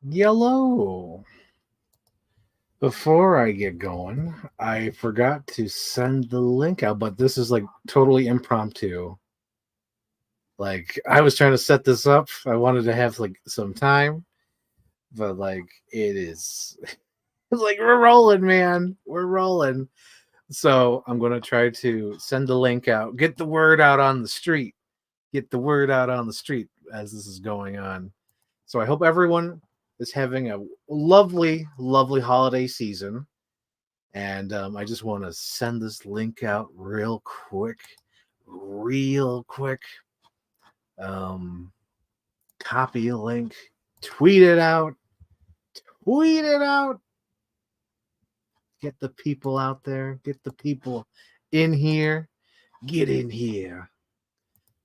Yellow. Before I get going, I forgot to send the link out, but this is like totally impromptu. Like I was trying to set this up. I wanted to have like some time, but like it is it's like we're rolling, man. We're rolling. So I'm gonna try to send the link out, get the word out on the street, get the word out on the street as this is going on. So I hope everyone is having a lovely, lovely holiday season. And I just want to send this link out real quick, real quick. Um, Copy a link, tweet it out, tweet it out. Get the people out there, get the people in here, get in here.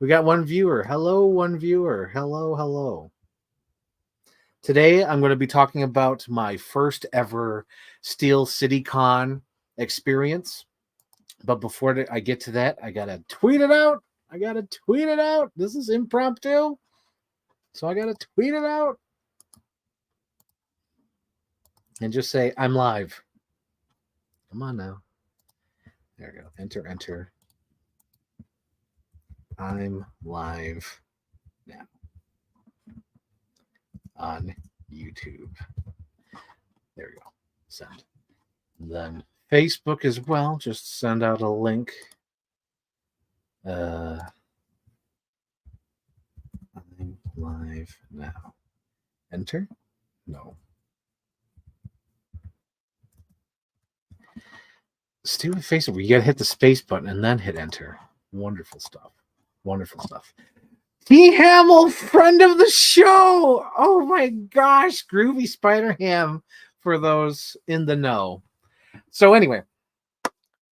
We got one viewer. Hello, one viewer. Hello, hello. Today, I'm going to be talking about my first ever Steel City Con experience. But before I get to that, I got to tweet it out. I got to tweet it out. This is impromptu. So I got to tweet it out and just say, I'm live. Come on now. There we go. Enter, enter. I'm live now on YouTube. There we go. Send. Then Facebook as well. Just send out a link. I'm live now. Enter? No. Stupid Facebook. You gotta hit the space button and then hit enter. Wonderful stuff. Wonderful stuff. T. Hamill, friend of the show. Oh my gosh, Groovy Spider Ham for those in the know. So anyway,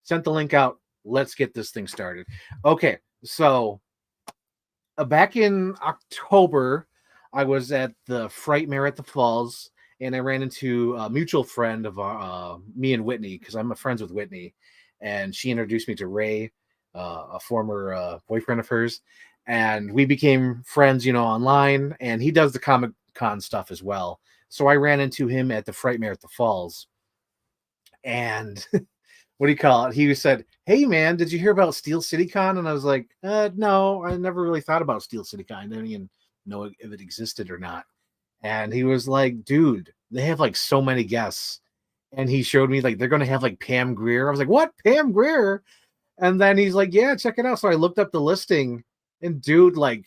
sent the link out. Let's get this thing started. Okay, so back in October, I was at the Frightmare at the Falls, and I ran into a mutual friend of me and Whitney, because I'm friends with Whitney, and she introduced me to Ray, a former boyfriend of hers, and we became friends, online. And he does the Comic Con stuff as well. So I ran into him at the Frightmare at the Falls, and what do you call it? He said, "Hey man, did you hear about Steel City Con?" And I was like, "No, I never really thought about Steel City Con. I didn't even know if it existed or not." And he was like, "Dude, they have like so many guests." And he showed me like they're gonna have like Pam Grier. I was like, "What? Pam Grier?" And then he's like, "Yeah, check it out." So I looked up the listing, and dude, like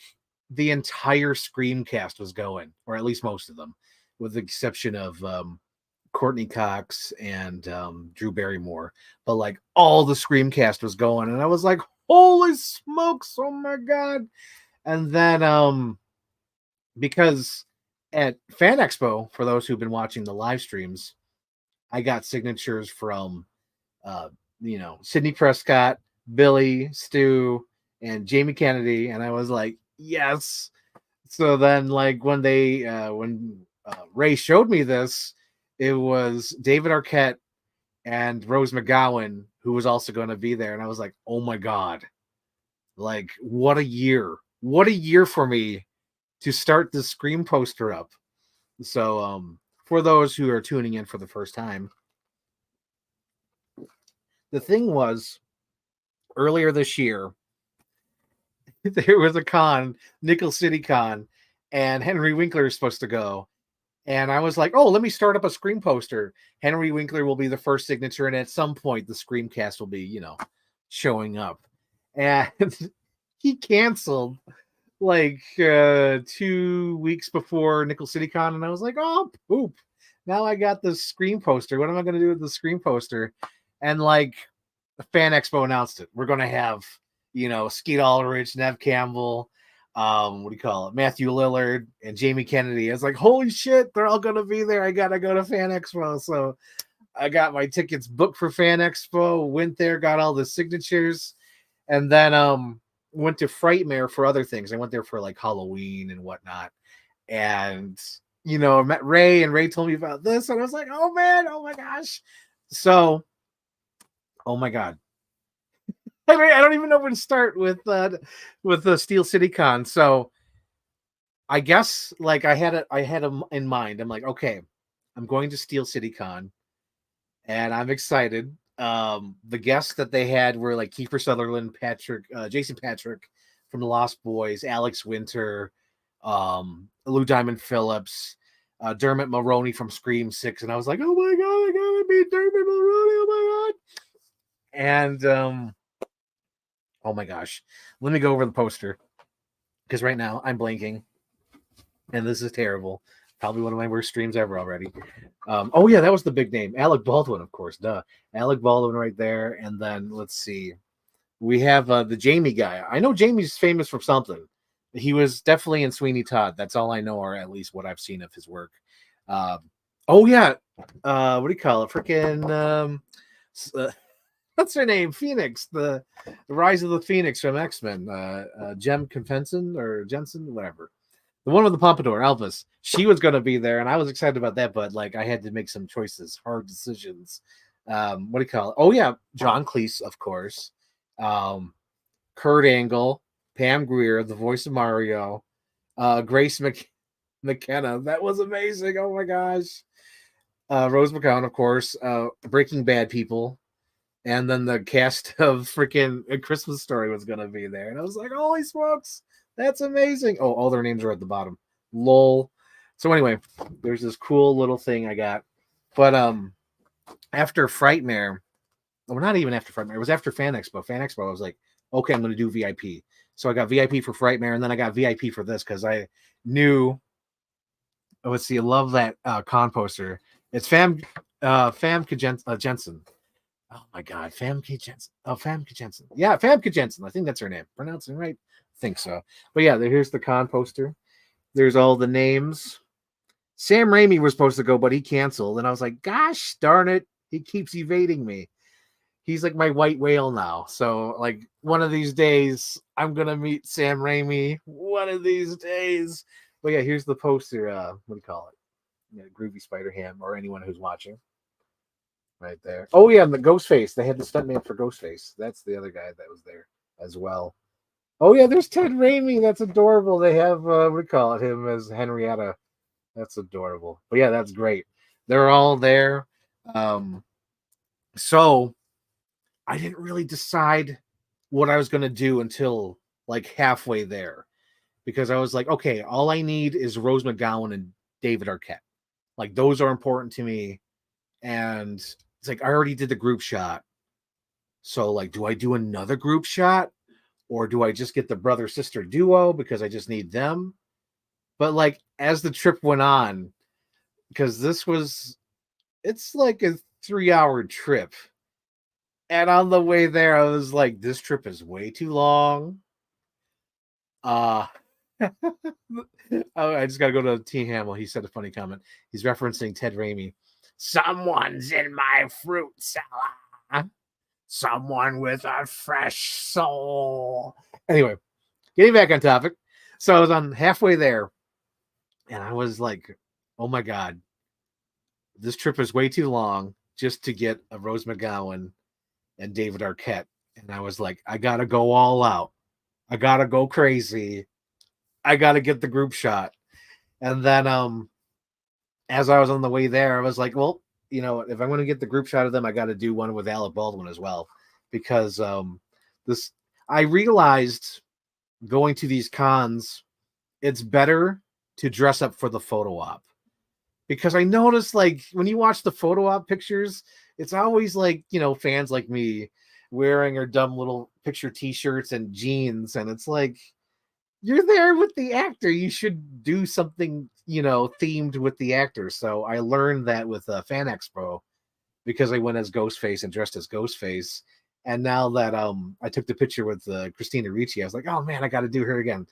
the entire Scream cast was going, or at least most of them, with the exception of Courtney Cox and Drew Barrymore. But like all the Screamcast was going, and I was like, "Holy smokes! Oh my god!" And then because at Fan Expo, for those who've been watching the live streams, I got signatures from uh, Sidney Prescott, Billy, Stu, and Jamie Kennedy, and I was like, "Yes." So then, like when Ray showed me this, it was David Arquette and Rose McGowan, who was also going to be there. And I was like, "Oh my God, like what a year. What a year for me to start the Scream poster up." So for those who are tuning in for the first time, the thing was earlier this year, there was a con, Nickel City Con, and Henry Winkler is supposed to go. And I was like, "Oh, let me start up a Scream poster. Henry Winkler will be the first signature, and at some point, the Screamcast will be, showing up." And he canceled like 2 weeks before Nickel City Con, and I was like, "Oh, poop! Now I got the Scream poster. What am I going to do with the Scream poster?" And like, the Fan Expo announced it. We're going to have, Skeet Ulrich, Nev Campbell, what do you call it, Matthew Lillard, and Jamie Kennedy. I was like, "Holy shit, they're all gonna be there. I gotta go to Fan Expo." So I got my tickets booked for Fan Expo, went there, got all the signatures, and then went to Frightmare for other things. I went there for like Halloween and whatnot. And I met Ray, and Ray told me about this, and I was like, "Oh man, oh my gosh." So, oh my god. I don't even know where to start with the Steel City Con. So I guess like I had a in mind. I'm like, okay, I'm going to Steel City Con, and I'm excited. The guests that they had were like Kiefer Sutherland, Jason Patrick from the Lost Boys, Alex Winter, Lou Diamond Phillips, Dermot Mulroney from Scream 6, and I was like, oh my god, I gotta meet Dermot Mulroney, oh my god. And oh my gosh, let me go over the poster because right now I'm blanking, and this is terrible. Probably one of my worst streams ever already. Oh yeah, that was the big name, Alec Baldwin, of course. Duh, Alec Baldwin right there. And then let's see, we have the Jamie guy. I know Jamie's famous for something. He was definitely in Sweeney Todd. That's all I know, or at least what I've seen of his work. Oh yeah, what do you call it? Freaking what's her name? Phoenix, the Rise of the Phoenix from X-Men. Jem Confenson or Jensen, whatever. The one with the pompadour, Elvis. She was going to be there, and I was excited about that, but like I had to make some choices, hard decisions. What do you call it? Oh yeah, John Cleese, of course. Kurt Angle, Pam Grier, the voice of Mario, Grace McKenna. That was amazing. Oh my gosh. Rose McGowan, of course. Breaking Bad people. And then the cast of freaking A Christmas Story was going to be there. And I was like, holy smokes, that's amazing. Oh, all their names are at the bottom. Lol. So anyway, there's this cool little thing I got. But after Frightmare, well, not even after Frightmare, it was after Fan Expo. Fan Expo, I was like, okay, I'm going to do VIP. So I got VIP for Frightmare, and then I got VIP for this because I knew, oh, let's see, I love that con poster. It's Famke Jensen. Oh my God, Famke Jensen. Oh, Famke Jensen. Yeah, Famke Jensen. I think that's her name. Pronouncing right? I think so. But yeah, here's the con poster. There's all the names. Sam Raimi was supposed to go, but he canceled. And I was like, gosh darn it. He keeps evading me. He's like my white whale now. So like one of these days, I'm going to meet Sam Raimi. One of these days. But yeah, here's the poster. What do you call it? Yeah, Groovy Spider Ham or anyone who's watching. Right there. Oh yeah, and the Ghostface. They had the stuntman for Ghostface. That's the other guy that was there as well. Oh yeah, there's Ted Raimi. That's adorable. They have what do you call it? Him as Henrietta. That's adorable. But yeah, that's great. They're all there. So I didn't really decide what I was gonna do until like halfway there. Because I was like, okay, all I need is Rose McGowan and David Arquette. Like those are important to me. And it's like I already did the group shot. So like, do I do another group shot? Or do I just get the brother-sister duo because I just need them? But like as the trip went on, because it's like a 3-hour trip. And on the way there, I was like, this trip is way too long. Oh, I just got to go to T. Hamill. He said a funny comment. He's referencing Ted Raimi. Someone's in my fruit salad. Someone with a fresh soul. Anyway, getting back on topic. So I was on halfway there, and I was like, oh my God, this trip is way too long just to get a Rose McGowan and David Arquette. And I was like, I got to go all out. I got to go crazy. I got to get the group shot. And then as I was on the way there, I was like, well, you know, if I'm going to get the group shot of them, I got to do one with Alec Baldwin as well. Because I realized going to these cons, it's better to dress up for the photo op. Because I noticed, like, when you watch the photo op pictures, it's always like, you know, fans like me wearing our dumb little picture t-shirts and jeans. And it's like, you're there with the actor. You should do something, you know, themed with the actor. So I learned that with Fan Expo because I went as Ghostface and dressed as Ghostface. And now that I took the picture with Christina Ricci, I was like, oh man, I got to do her again.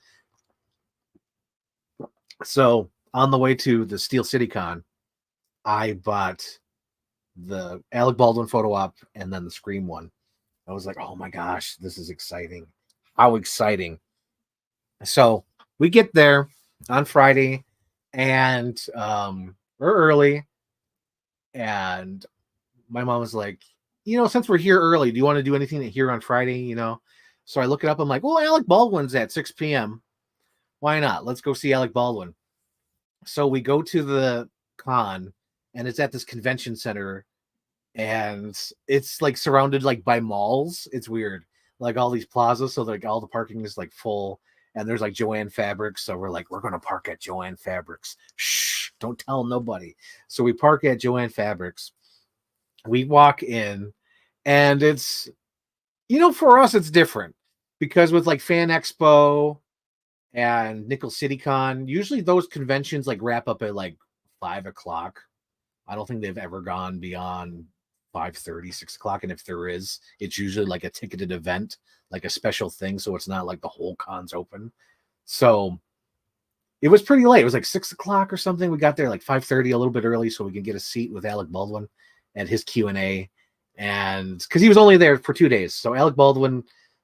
So on the way to the Steel City Con, I bought the Alec Baldwin photo op and then the Scream one. I was like, oh my gosh, this is exciting. How exciting. So we get there on Friday and we're early. And my mom was like, you know, since we're here early, do you want to do anything here on Friday? You know? So I look it up. I'm like, well, Alec Baldwin's at 6 p.m. Why not? Let's go see Alec Baldwin. So we go to the con, and it's at this convention center, and it's like surrounded like by malls. It's weird, like all these plazas. So like all the parking is like full, and there's like Joanne Fabrics. So we're like, we're gonna park at Joanne Fabrics. Shh, don't tell nobody. So we park at Joanne Fabrics. We walk in, and it's, for us it's different because with like Fan Expo and Nickel City Con, usually those conventions like wrap up at like 5 o'clock. I don't think they've ever gone beyond 5:30, 6 o'clock. And if there is, it's usually like a ticketed event, like a special thing. So it's not like the whole con's open. So it was pretty late. It was like 6 o'clock or something. We got there like 5:30, a little bit early, so we can get a seat with Alec Baldwin at his Q&A. And because he was only there for 2 days. So Alec Baldwin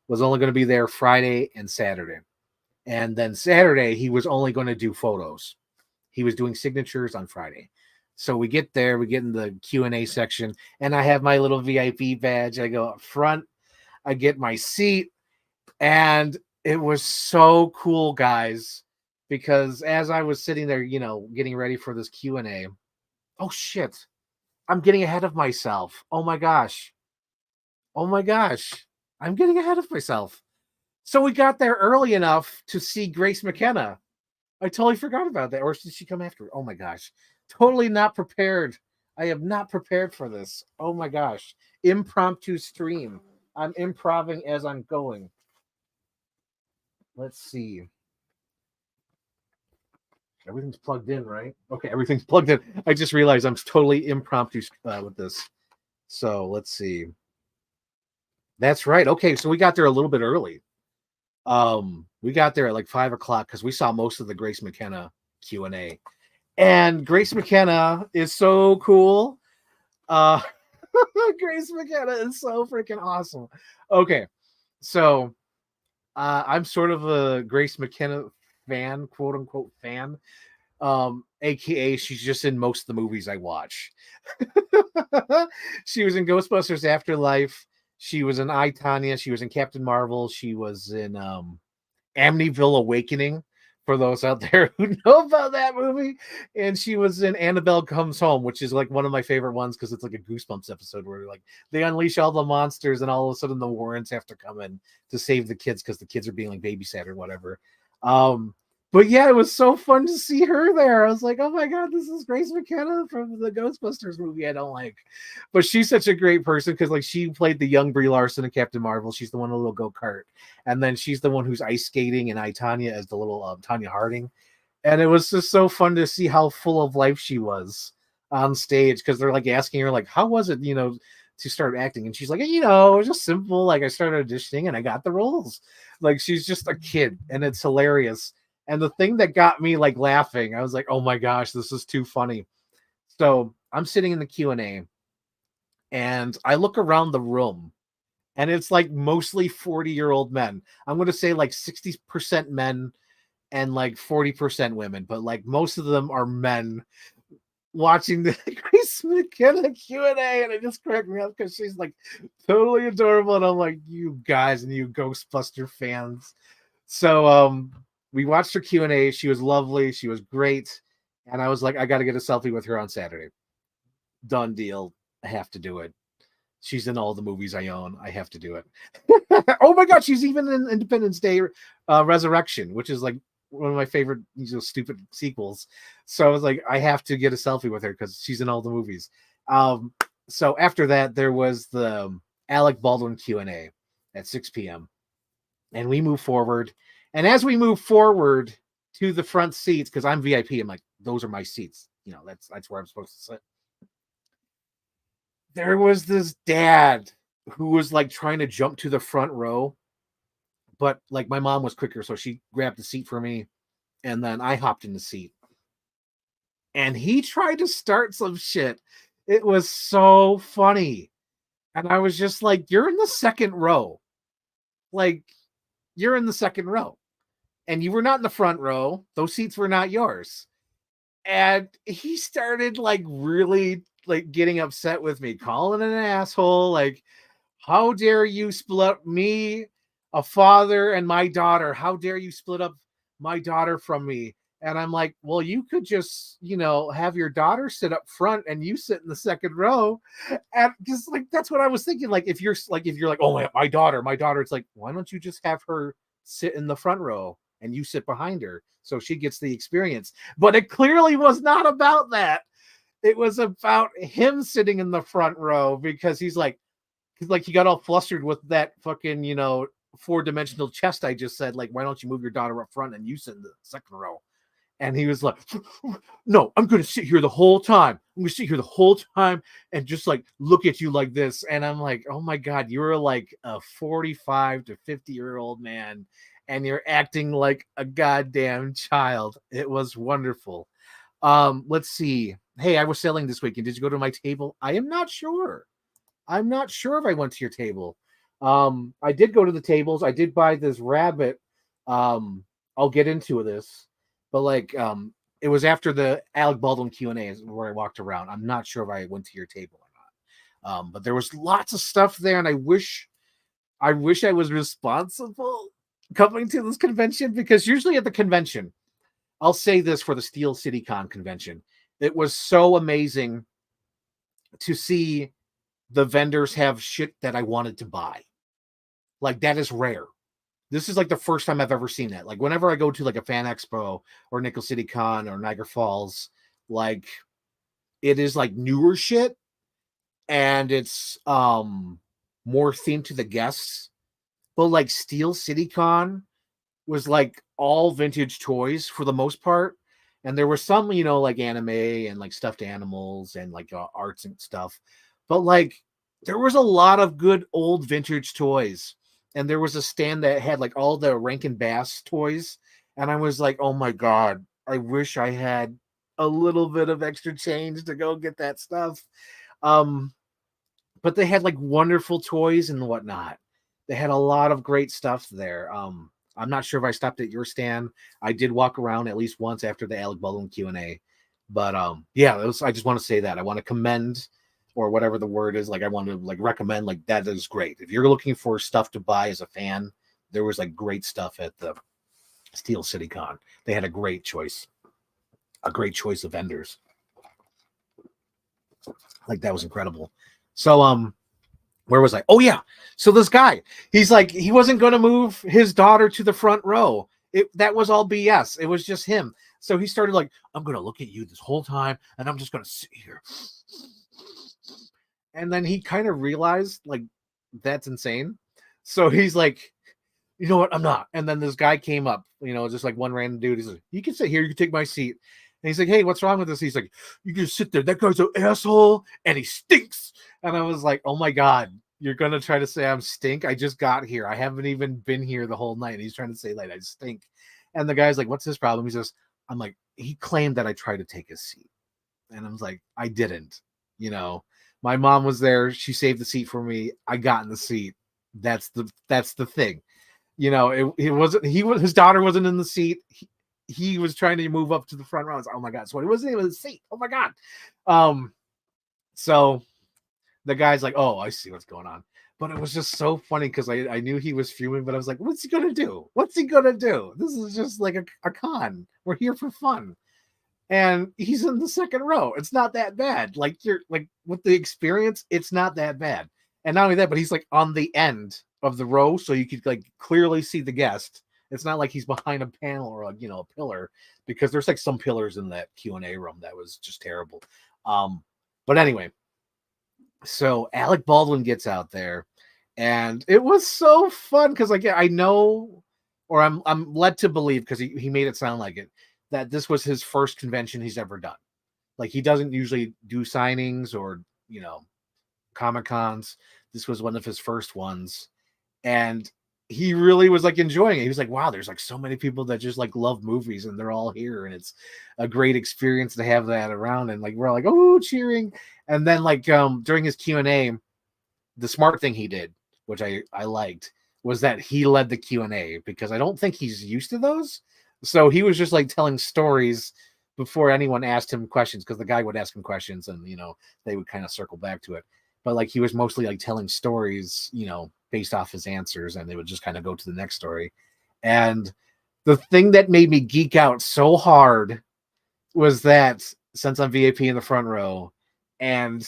was only going to be there Friday and Saturday. And then Saturday, he was only going to do photos. He was doing signatures on Friday. So we get there, we get in the Q&A section, and I have my little VIP badge. I go up front, I get my seat, and it was so cool, guys, because as I was sitting there, getting ready for this Q&A, oh shit, I'm getting ahead of myself. Oh my gosh. I'm getting ahead of myself. So we got there early enough to see Grace McKenna. I totally forgot about that. Or did she come after? Oh my gosh. Totally not prepared. I am not prepared for this. Oh my gosh. Impromptu stream. I'm improving as I'm going. Let's see. Everything's plugged in, right? Okay, everything's plugged in. I just realized I'm totally impromptu with this. So let's see. That's right. Okay, so we got there a little bit early. We got there at like 5 o'clock because we saw most of the Grace McKenna Q&A. And Grace McKenna is so cool. Grace McKenna is so freaking awesome. Okay, so I'm sort of a Grace McKenna fan, quote unquote fan. AKA she's just in most of the movies I watch. She was in Ghostbusters Afterlife. She was in I, Tonya. She was in Captain Marvel. She was in Amityville Awakening, for those out there who know about that movie. And she was in Annabelle Comes Home, which is like one of my favorite ones because it's like a Goosebumps episode where like they unleash all the monsters and all of a sudden the Warrens have to come in to save the kids because the kids are being like babysat or whatever. But yeah, it was so fun to see her there. I was like, oh my God, this is Grace McKenna from the Ghostbusters movie I don't like. But she's such a great person because like she played the young Brie Larson in Captain Marvel. She's the one in a little go-kart. And then she's the one who's ice skating in I, Tonya as the little Tonya Harding. And it was just so fun to see how full of life she was on stage because they're like asking her like, how was it, to start acting? And she's like, it was just simple. Like I started auditioning and I got the roles. Like she's just a kid and it's hilarious. And the thing that got me like laughing, I was like, oh my gosh, this is too funny. So I'm sitting in the Q&A and I look around the room and it's like mostly 40-year-old men. I'm going to say like 60% men and like 40% women, but like most of them are men watching the Grace McKenna Q&A, and it just cracked me up because she's like totally adorable. And I'm like, you guys and you Ghostbuster fans. So we watched her Q&A. She was lovely. She was great. And I was like, I got to get a selfie with her on Saturday. Done deal. I have to do it. She's in all the movies I own. I have to do it. Oh my God, she's even in Independence Day Resurrection, which is like one of my favorite stupid sequels. So I was like, I have to get a selfie with her because she's in all the movies. So after that, there was the Alec Baldwin Q&A at 6 p.m. And we move forward. And as we move forward to the front seats, because I'm VIP, I'm like, those are my seats. That's where I'm supposed to sit. There was this dad who was like trying to jump to the front row, but like my mom was quicker, so she grabbed the seat for me, and then I hopped in the seat. And he tried to start some shit. It was so funny. And I was just like, you're in the second row. Like, you're in the second row. And you were not in the front row. Those seats were not yours. And he started like really like getting upset with me, calling an asshole. Like, how dare you split up me, a father, and my daughter? How dare you split up my daughter from me. And I'm like, well, you could just, have your daughter sit up front and you sit in the second row. And just like, that's what I was thinking. Like, if you're like, oh, my daughter, it's like, why don't you just have her sit in the front row and you sit behind her so she gets the experience? But it clearly was not about that. It was about him sitting in the front row because he got all flustered with that fucking, 4-dimensional chest I just said. Like, why don't you move your daughter up front and you sit in the second row? And he was like, no, I'm going to sit here the whole time. I'm going to sit here the whole time and just like look at you like this. And I'm like, oh my God, you're like a 45 to 50-year-old man and you're acting like a goddamn child. It was wonderful. Let's see. Hey, I was selling this weekend. Did you go to my table? I am not sure. I'm not sure if I went to your table. I did go to the tables. I did buy this rabbit. I'll get into this. But like, it was after the Alec Baldwin Q&A where I walked around. I'm not sure if I went to your table or not. But there was lots of stuff there, and I wish I was responsible coming to this convention, because usually at the convention, I'll say this for the Steel City Con convention, it was so amazing to see the vendors have shit that I wanted to buy. Like, that is rare. This is like the first time I've ever seen that. Like, whenever I go to like a fan expo or Nickel City Con or Niagara Falls, like, it is like newer shit and it's more themed to the guests. But like Steel City Con was like all vintage toys for the most part. And there were some, like anime and like stuffed animals and like arts and stuff. But like, there was a lot of good old vintage toys. And there was a stand that had like all the Rankin Bass toys. And I was like, oh my God, I wish I had a little bit of extra change to go get that stuff. But they had like wonderful toys and whatnot. They had a lot of great stuff there. I'm not sure if I stopped at your stand. I did walk around at least once after the Alec Baldwin Q&A. But yeah, I just want to say that. I want to commend, or whatever the word is, like I want to like recommend, like that is great. If you're looking for stuff to buy as a fan, there was like great stuff at the Steel City Con. They had a great choice of vendors. Like, that was incredible. So where was I? Oh yeah. So this guy, he's like, he wasn't going to move his daughter to the front row. That was all BS. It was just him. So he started like, I'm going to look at you this whole time and I'm just going to sit here. And then he kind of realized, like, that's insane. So he's like, you know what? I'm not. And then this guy came up, just like one random dude. He's like, you can sit here. You can take my seat. And he's like, hey, what's wrong with this? He's like, you can sit there. That guy's an asshole and he stinks. And I was like, oh my God, you're going to try to say I'm stink? I just got here. I haven't even been here the whole night. And he's trying to say, like, I stink. And the guy's like, what's his problem? He says, I'm like, he claimed that I tried to take his seat. And I was like, I didn't, My mom was there. She saved the seat for me. I got in the seat. That's the thing. It wasn't, his daughter wasn't in the seat. He was trying to move up to the front row. I was like, oh my God. So it wasn't even the seat. Oh my God. So the guy's like, oh, I see what's going on. But it was just so funny because I knew he was fuming, but I was like, what's he going to do? What's he going to do? This is just like a con. We're here for fun. And he's in the second row. It's not that bad. Like, you're like, with the experience, it's not that bad. And not only that, but he's like on the end of the row, so you could like clearly see the guest. It's not like he's behind a panel or a pillar, because there's like some pillars in that Q&A room that was just terrible. But anyway, so Alec Baldwin gets out there, and it was so fun because like, I know, or I'm led to believe, because he made it sound like it, that this was his first convention he's ever done. Like, he doesn't usually do signings or, Comic-Cons. This was one of his first ones. And he really was like enjoying it. He was like, wow, there's like so many people that just like love movies and they're all here. And it's a great experience to have that around. And like, we're all like, oh, cheering. And then like, during his Q&A, the smart thing he did, which I liked, was that he led the Q&A, because I don't think he's used to those. So he was just like telling stories before anyone asked him questions, because the guy would ask him questions and, they would kind of circle back to it. But like, he was mostly like telling stories, based off his answers, and they would just kind of go to the next story. And The thing that made me geek out so hard was that since I'm VIP in the front row, and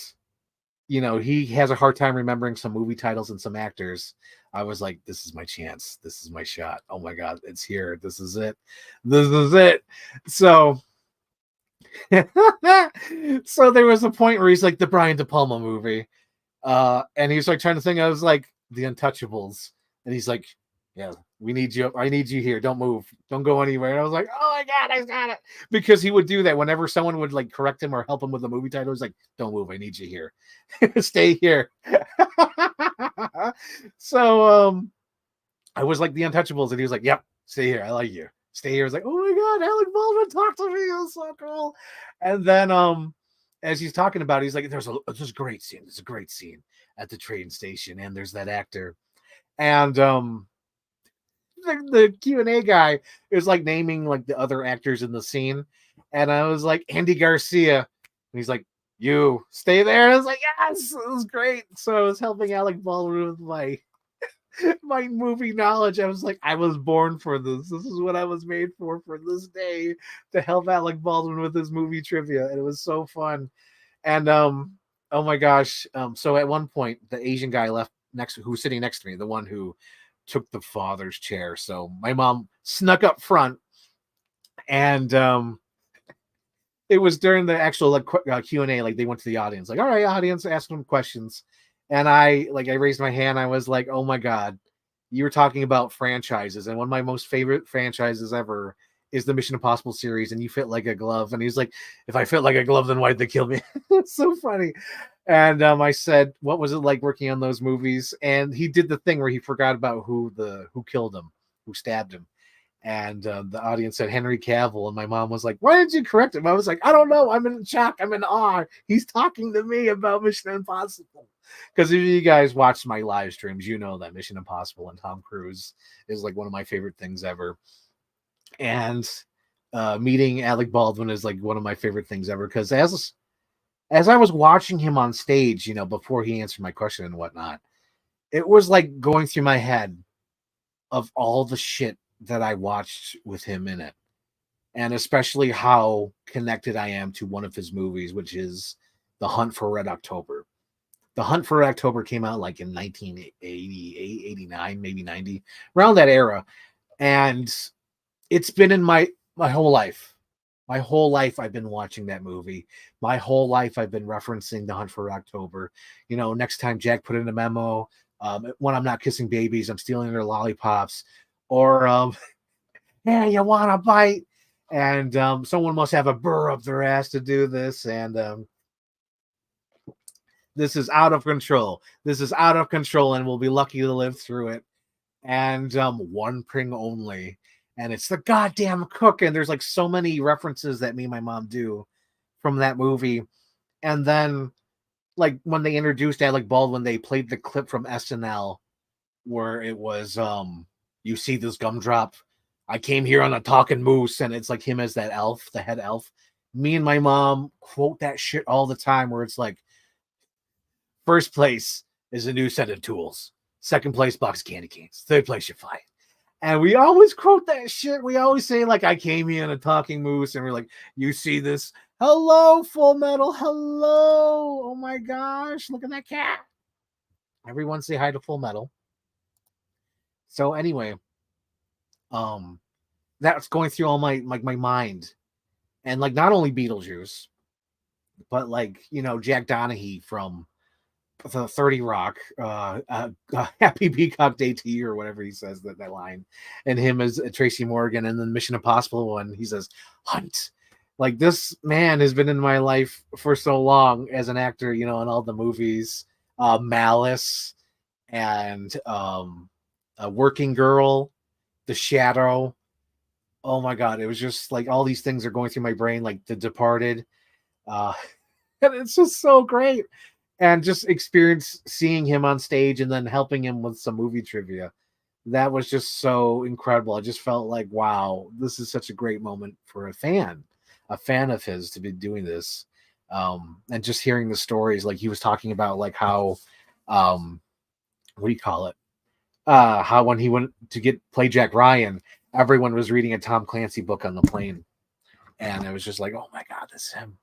he has a hard time remembering some movie titles and some actors. I was like, this is my chance. This is my shot. Oh my God, it's here. This is it. This is it. So, so there was a point where he's like the Brian De Palma movie. And he's like trying to think, I was like, The Untouchables. And he's like, yeah, we need you. I need you here. Don't move. Don't go anywhere. And I was like, oh my God, I got it. Because he would do that whenever someone would like correct him or help him with a movie title. He's like, don't move. I need you here. Stay here. So I was like The Untouchables, and he was like, yep, stay here. I like you. Stay here. I was like, oh my God, Alec Baldwin talked to me. It was so cool. And then as he's talking about it, he's like, there's a great scene. There's a great scene at the train station, and there's that actor. And the Q&A guy is like naming like the other actors in the scene, and I was like, Andy Garcia, and he's like, you stay there. And I was like, yes, it was great. So I was helping Alec Baldwin with my movie knowledge. I was like, I was born for this. This is what I was made for this day, to help Alec Baldwin with his movie trivia. And it was so fun. And oh my gosh. So at one point, the Asian guy who was sitting next to me, the one who took the father's chair. So my mom snuck up front, and it was during the actual Q&A. Like they went to the audience, like, all right, audience, ask them questions. And I raised my hand. I was like, oh my God, you were talking about franchises, and one of my most favorite franchises ever is the Mission Impossible series, and you fit like a glove. And he's like, if I fit like a glove, then why'd they kill me? It's so funny. And I said, what was it like working on those movies? And he did the thing where he forgot about who killed him, who stabbed him. And the audience said Henry Cavill, and my mom was like, why didn't you correct him? I was like, I don't know. I'm in shock. I'm in awe. He's talking to me about Mission Impossible. Because if you guys watch my live streams, you know that Mission Impossible and Tom Cruise is like one of my favorite things ever. And meeting Alec Baldwin is like one of my favorite things ever, because as I was watching him on stage, before he answered my question and whatnot, it was like going through my head of all the shit that I watched with him in it. And especially how connected I am to one of his movies, which is The Hunt for Red October. The Hunt for Red October came out like in 1988, 89, maybe 90, around that era. And it's been in my whole life. My whole life I've been watching that movie. My whole life I've been referencing The Hunt for October. Next time Jack put in a memo, when I'm not kissing babies, I'm stealing their lollipops. Or, yeah, you want a bite? And someone must have a burr up their ass to do this. And this is out of control. This is out of control, and we'll be lucky to live through it. And one pring only. And it's the goddamn cook. And there's like so many references that me and my mom do from that movie. And then like when they introduced Alec Baldwin, they played the clip from SNL where it was, you see this gumdrop? I came here on a talking moose. And it's like him as that elf, the head elf. Me and my mom quote that shit all the time, where it's like, first place is a new set of tools. Second place, box of candy canes. Third place, you're fine. And we always quote that shit. We always say, like, I came here on a talking moose. And we're like, you see this? Hello, Full Metal. Hello. Oh, my gosh. Look at that cat. Everyone say hi to Full Metal. So anyway, that's going through all my mind. And, like, not only Beetlejuice, but, like, Jack Donaghy from the 30 Rock, Happy Peacock Day to You, or whatever he says, that line, and him as Tracy Morgan. And then Mission Impossible one, he says Hunt. Like, this man has been in my life for so long as an actor, in all the movies, Malice, and a Working Girl, The Shadow. Oh my God, it was just like all these things are going through my brain, like The Departed, and it's just so great. And just seeing him on stage and then helping him with some movie trivia. That was just so incredible. I just felt like, wow, this is such a great moment for a fan of his to be doing this. And just hearing the stories, like he was talking about, like how, what do you call it? How when he went to play Jack Ryan, everyone was reading a Tom Clancy book on the plane, and it was just like, oh my god, this is him.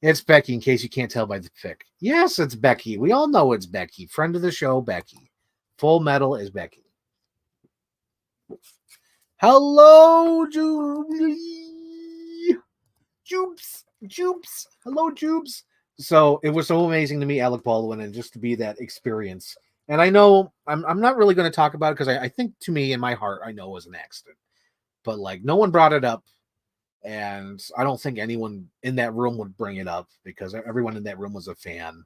It's Becky, in case you can't tell by the pic. Yes, it's Becky. We all know it's Becky. Friend of the show, Becky. Full Metal is Becky. Hello, Jubilee. Jubes. Hello, Jubes. So it was so amazing to meet Alec Baldwin and just to be that experience. And I know I'm not really going to talk about it because I think to me in my heart, I know it was an accident. But like no one brought it up. And I don't think anyone in that room would bring it up because everyone in that room was a fan.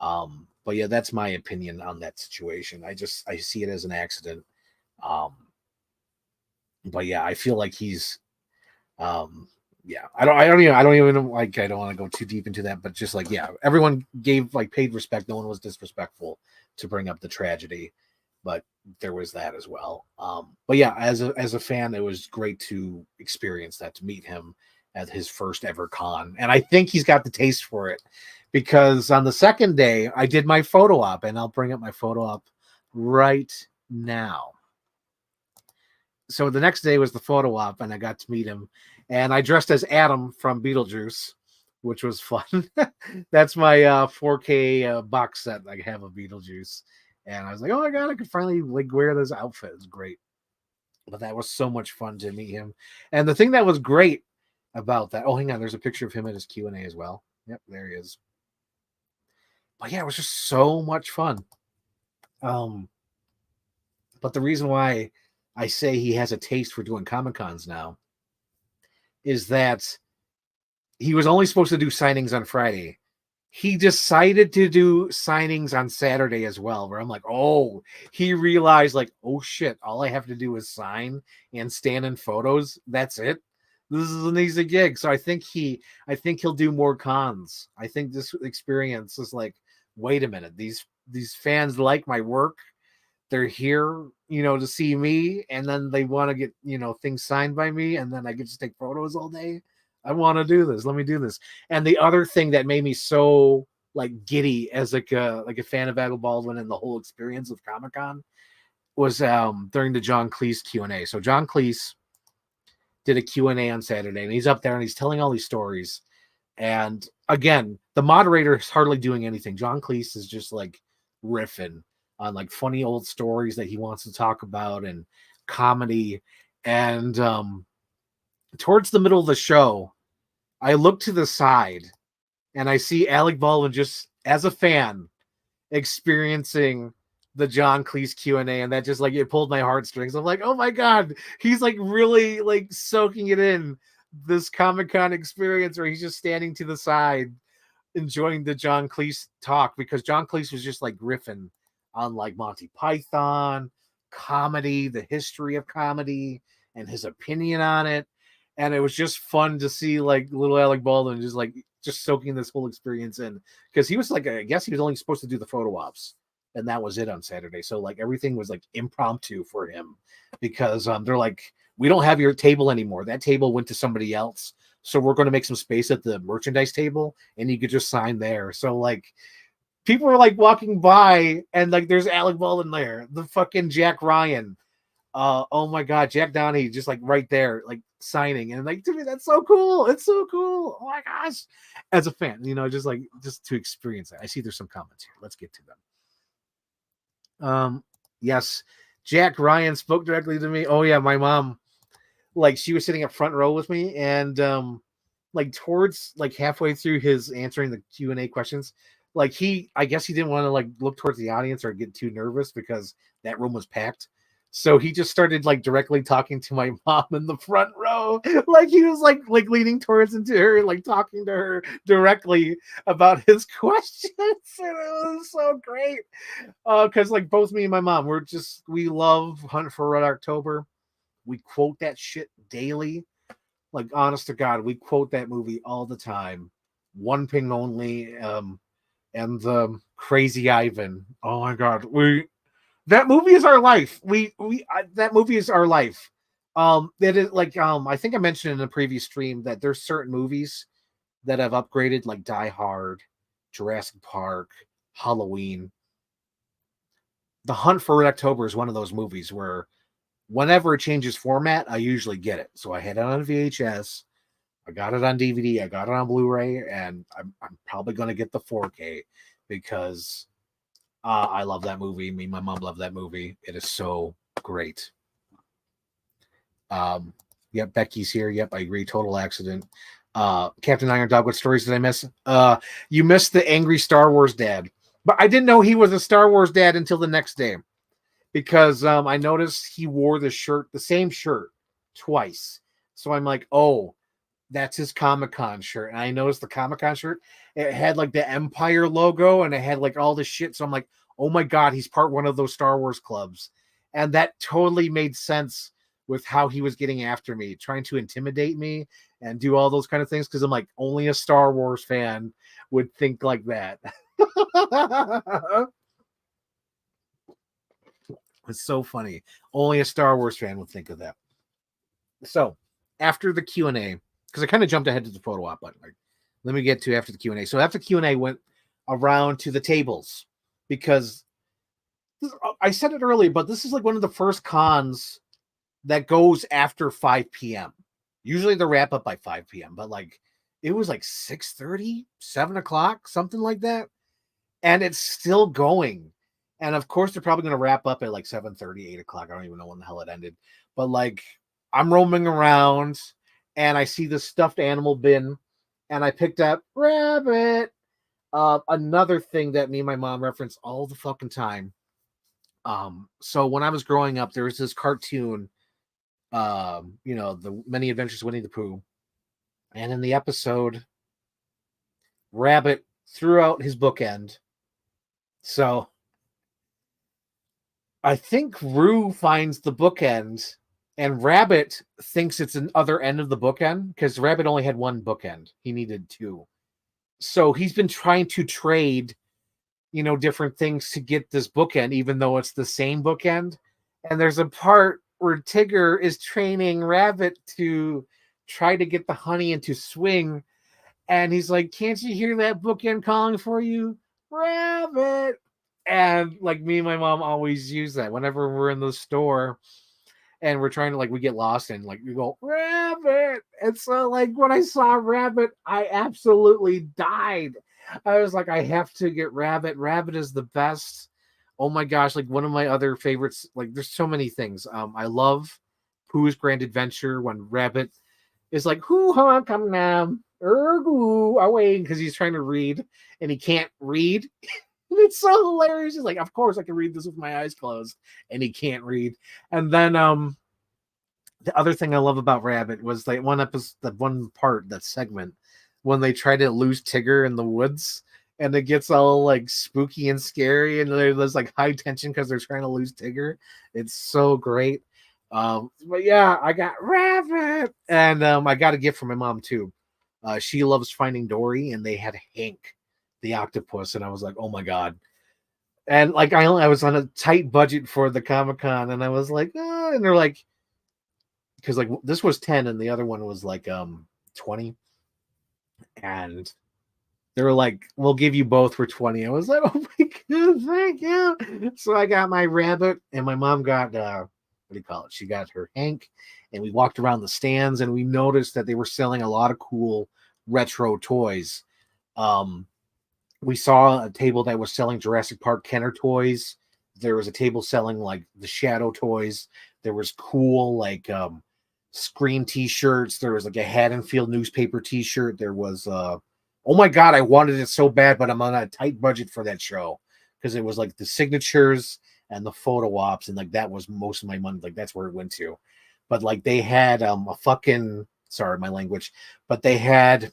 But yeah, that's my opinion on that situation. I see it as an accident. But yeah, I feel like he's yeah, I don't even like, I don't want to go too deep into that, but just like, yeah, everyone gave like paid respect. No one was disrespectful to bring up the tragedy, but there was that as well. But yeah, as a fan, it was great to experience that, to meet him at his first ever con. And I think he's got the taste for it because on the second day I did my photo op, and I'll bring up my photo op right now. So the next day was the photo op, and I got to meet him, and I dressed as Adam from Beetlejuice, which was fun. That's my 4K box set I have of Beetlejuice, and I was like, oh my god, I could finally like wear this outfit. It's great. But that was so much fun to meet him, and the thing that was great about that. Oh, hang on, there's a picture of him at his Q&A as well. Yep, there he is. But yeah, it was just so much fun. But the reason why I say he has a taste for doing Comic Cons now is that he was only supposed to do signings on Friday. He decided to do signings on Saturday as well, where I'm like, oh, he realized like, oh shit, all I have to do is sign and stand in photos. That's it. This is an easy gig. So I think he'll do more cons. I think this experience is like, wait a minute, these fans like my work. They're here, to see me, and then they want to get, things signed by me, and then I get to take photos all day. I want to do this. Let me do this. And the other thing that made me so like giddy as like a fan of Alec Baldwin and the whole experience of Comic-Con was during the John Cleese Q&A. So John Cleese did a Q&A on Saturday, and he's up there and he's telling all these stories. And again, the moderator is hardly doing anything. John Cleese is just like riffing on like funny old stories that he wants to talk about and comedy. And towards the middle of the show, I look to the side and I see Alec Baldwin just as a fan experiencing the John Cleese Q&A, and that just like it pulled my heartstrings. I'm like, oh my god, he's like really like soaking it in, this Comic-Con experience where he's just standing to the side enjoying the John Cleese talk, because John Cleese was just like riffing on like Monty Python, comedy, the history of comedy, and his opinion on it. And it was just fun to see like little Alec Baldwin just soaking this whole experience in, because he was like, I guess he was only supposed to do the photo ops, and that was it on Saturday. So like everything was like impromptu for him, because they're like, we don't have your table anymore. That table went to somebody else. So we're going to make some space at the merchandise table, and you could just sign there. So like people were like walking by, and like there's Alec Baldwin there, the fucking Jack Ryan. Oh my god, Jack Downey just like right there, like signing, and like, dude, that's so cool. It's so cool. Oh my gosh. As a fan, just to experience that. I see there's some comments here. Let's get to them. Yes, Jack Ryan spoke directly to me. Oh yeah, my mom, like she was sitting up front row with me, and like towards like halfway through his answering the Q&A questions, like I guess he didn't want to like look towards the audience or get too nervous because that room was packed. So he just started like directly talking to my mom in the front row. Like he was like leaning towards into her, like talking to her directly about his questions. And it was so great. Because like both me and my mom, we love Hunt for Red October. We quote that shit daily. Like honest to God, we quote that movie all the time. One Ping Only, and the Crazy Ivan. Oh my God, that movie is our life. That movie is our life. It is like I think I mentioned in a previous stream that there's certain movies that have upgraded, like Die Hard, Jurassic Park, Halloween. The Hunt for Red October is one of those movies where whenever it changes format, I usually get it. So I had it on VHS, I got it on DVD, I got it on Blu-ray, and I'm probably going to get the 4K because I love that movie. Me and my mom love that movie. It is so great. Yep, Becky's here. Yep, I agree. Total accident. Captain Iron Dog, what stories did I miss? You missed the angry Star Wars dad. But I didn't know he was a Star Wars dad until the next day. Because I noticed he wore the same shirt, twice. So I'm like, oh, that's his Comic-Con shirt. And I noticed the Comic-Con shirt, it had like the Empire logo and it had like all this shit. So I'm like, oh my God, he's part one of those Star Wars clubs. And that totally made sense with how he was getting after me, trying to intimidate me and do all those kind of things. Cause I'm like, only a Star Wars fan would think like that. It's so funny. Only a Star Wars fan would think of that. So after the Q&A, because I kind of jumped ahead to the photo op, but like, let me get to after the Q&A. So after Q&A went around to the tables because I said it earlier, but this is like one of the first cons that goes after 5 p.m. Usually they wrap up by 5 p.m., but like it was like 6:30, 7 o'clock, something like that. And it's still going. And of course, they're probably going to wrap up at like 7:30, 8 o'clock. I don't even know when the hell it ended. But like, I'm roaming around and I see the stuffed animal bin and I picked up Rabbit. Another thing that me and my mom reference all the fucking time. So when I was growing up, there was this cartoon, the Many Adventures of Winnie the Pooh. And in the episode, Rabbit threw out his bookend. So I think Roo finds the bookend and Rabbit thinks it's an other end of the bookend because Rabbit only had one bookend. He needed two. So he's been trying to trade, different things to get this bookend, even though it's the same bookend. And there's a part where Tigger is training Rabbit to try to get the honey and to swing. And he's like, can't you hear that bookend calling for you? Rabbit. And like me and my mom always use that whenever we're in the store and we're trying to we get lost and we go, Rabbit. And so when I saw Rabbit, I absolutely died. I was like, I have to get Rabbit. Rabbit is the best. Oh my gosh. One of my other favorites, there's so many things. I love Pooh's Grand Adventure when Rabbit is like, hoo-ha, come now. Ergoo, away, because he's trying to read and he can't read. It's so hilarious. He's like, of course I can read this with my eyes closed, and he can't read. And then the other thing I love about Rabbit was one episode, that one part, that segment when they try to lose Tigger in the woods, and it gets all spooky and scary, and there's high tension because they're trying to lose Tigger. It's so great. But yeah, I got Rabbit, and I got a gift from my mom too. She loves Finding Dory, and they had Hank, the octopus, and I was like, oh my God. And I was on a tight budget for the Comic-Con, and I was like, and they're like, because this was 10 and the other one was 20, and they were like, we'll give you both for 20. I was like, oh my God, thank you. So I got my Rabbit, and my mom got what do you call it? She got her Hank, and we walked around the stands, and we noticed that they were selling a lot of cool retro toys. We saw a table that was selling Jurassic Park Kenner toys. There was a table selling the Shadow toys. There was cool Scream t-shirts. There was a Haddonfield newspaper t-shirt. There was oh my God, I wanted it so bad, but I'm on a tight budget for that show because it was the signatures and the photo ops, and that was most of my money. That's where it went to. But they had a fucking, sorry my language, but they had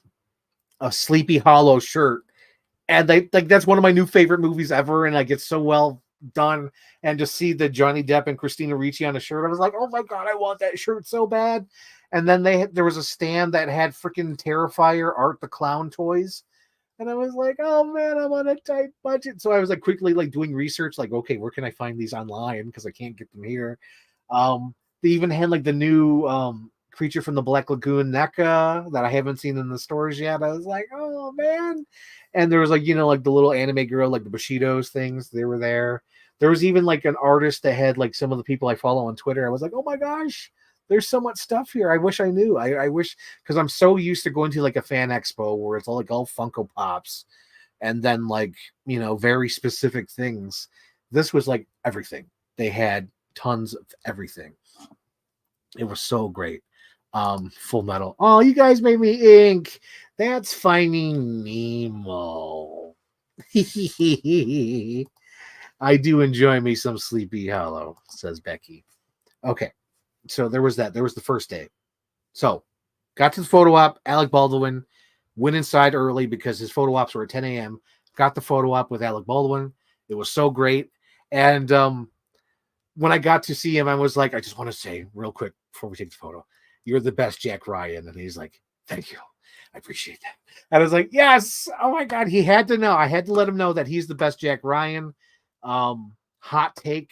a Sleepy Hollow shirt. And that's one of my new favorite movies ever, and it's so well done. And to see the Johnny Depp and Christina Ricci on a shirt, I was like, oh my God, I want that shirt so bad. And then there was a stand that had freaking Terrifier Art the Clown toys, and I was like, oh man, I'm on a tight budget. So I was quickly doing research, okay, where can I find these online because I can't get them here. They even had the new Creature from the Black Lagoon NECA that I haven't seen in the stores yet. I was like, oh man. And there was the little anime girl, the Bushido's things, they were there. There was even like an artist that had like some of the people I follow on Twitter. I was like, oh my gosh, there's so much stuff here. I wish I knew. I wish, because I'm so used to going to like a fan expo where it's all like all Funko Pops and then like, very specific things. This was like everything. They had tons of everything. It was so great. Full Metal. Oh, you guys made me ink. That's Finding Nemo. I do enjoy me some Sleepy Hollow, says Becky. Okay, so there was that. There was the first day. So, got to the photo op. Alec Baldwin went inside early because his photo ops were at 10 a.m. Got the photo op with Alec Baldwin. It was so great. And when I got to see him, I was like, I just want to say real quick before we take the photo, you're the best Jack Ryan. And he's like, thank you. I appreciate that. And I was like, yes. Oh my God. He had to know. I had to let him know that he's the best Jack Ryan. Hot take.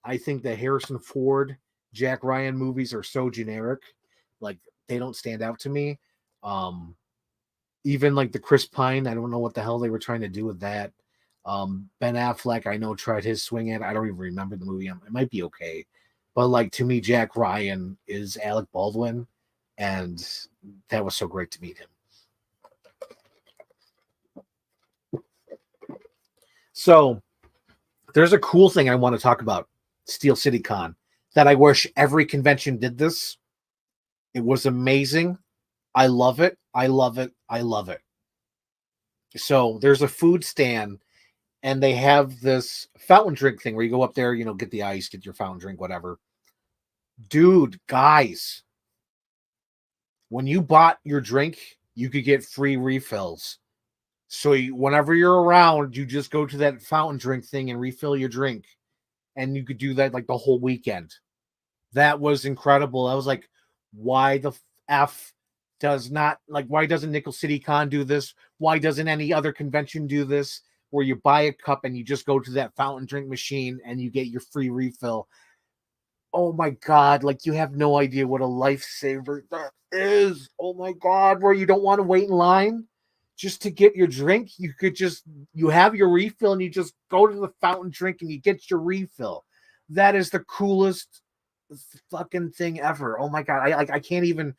I think the Harrison Ford Jack Ryan movies are so generic. Like, they don't stand out to me. Even like the Chris Pine, I don't know what the hell they were trying to do with that. Ben Affleck, I know, tried his swing at. I don't even remember the movie. It might be okay. But like, to me, Jack Ryan is Alec Baldwin. And that was so great to meet him. So there's a cool thing I want to talk about, Steel City Con, that I wish every convention did this. It was amazing. I love it. I love it. I love it. So there's a food stand, and they have this fountain drink thing where you go up there, get the ice, get your fountain drink, whatever. Dude, guys, when you bought your drink, you could get free refills. So whenever you're around, you just go to that fountain drink thing and refill your drink. And you could do that like the whole weekend. That was incredible. I was like, why the F does not, like, why doesn't Nickel City Con do this? Why doesn't any other convention do this? Where you buy a cup and you just go to that fountain drink machine and you get your free refill. Oh my God, like, you have no idea what a lifesaver that is. Oh my God, where you don't want to wait in line just to get your drink. You have your refill and you just go to the fountain drink and you get your refill. That is the coolest fucking thing ever. Oh my God. I can't even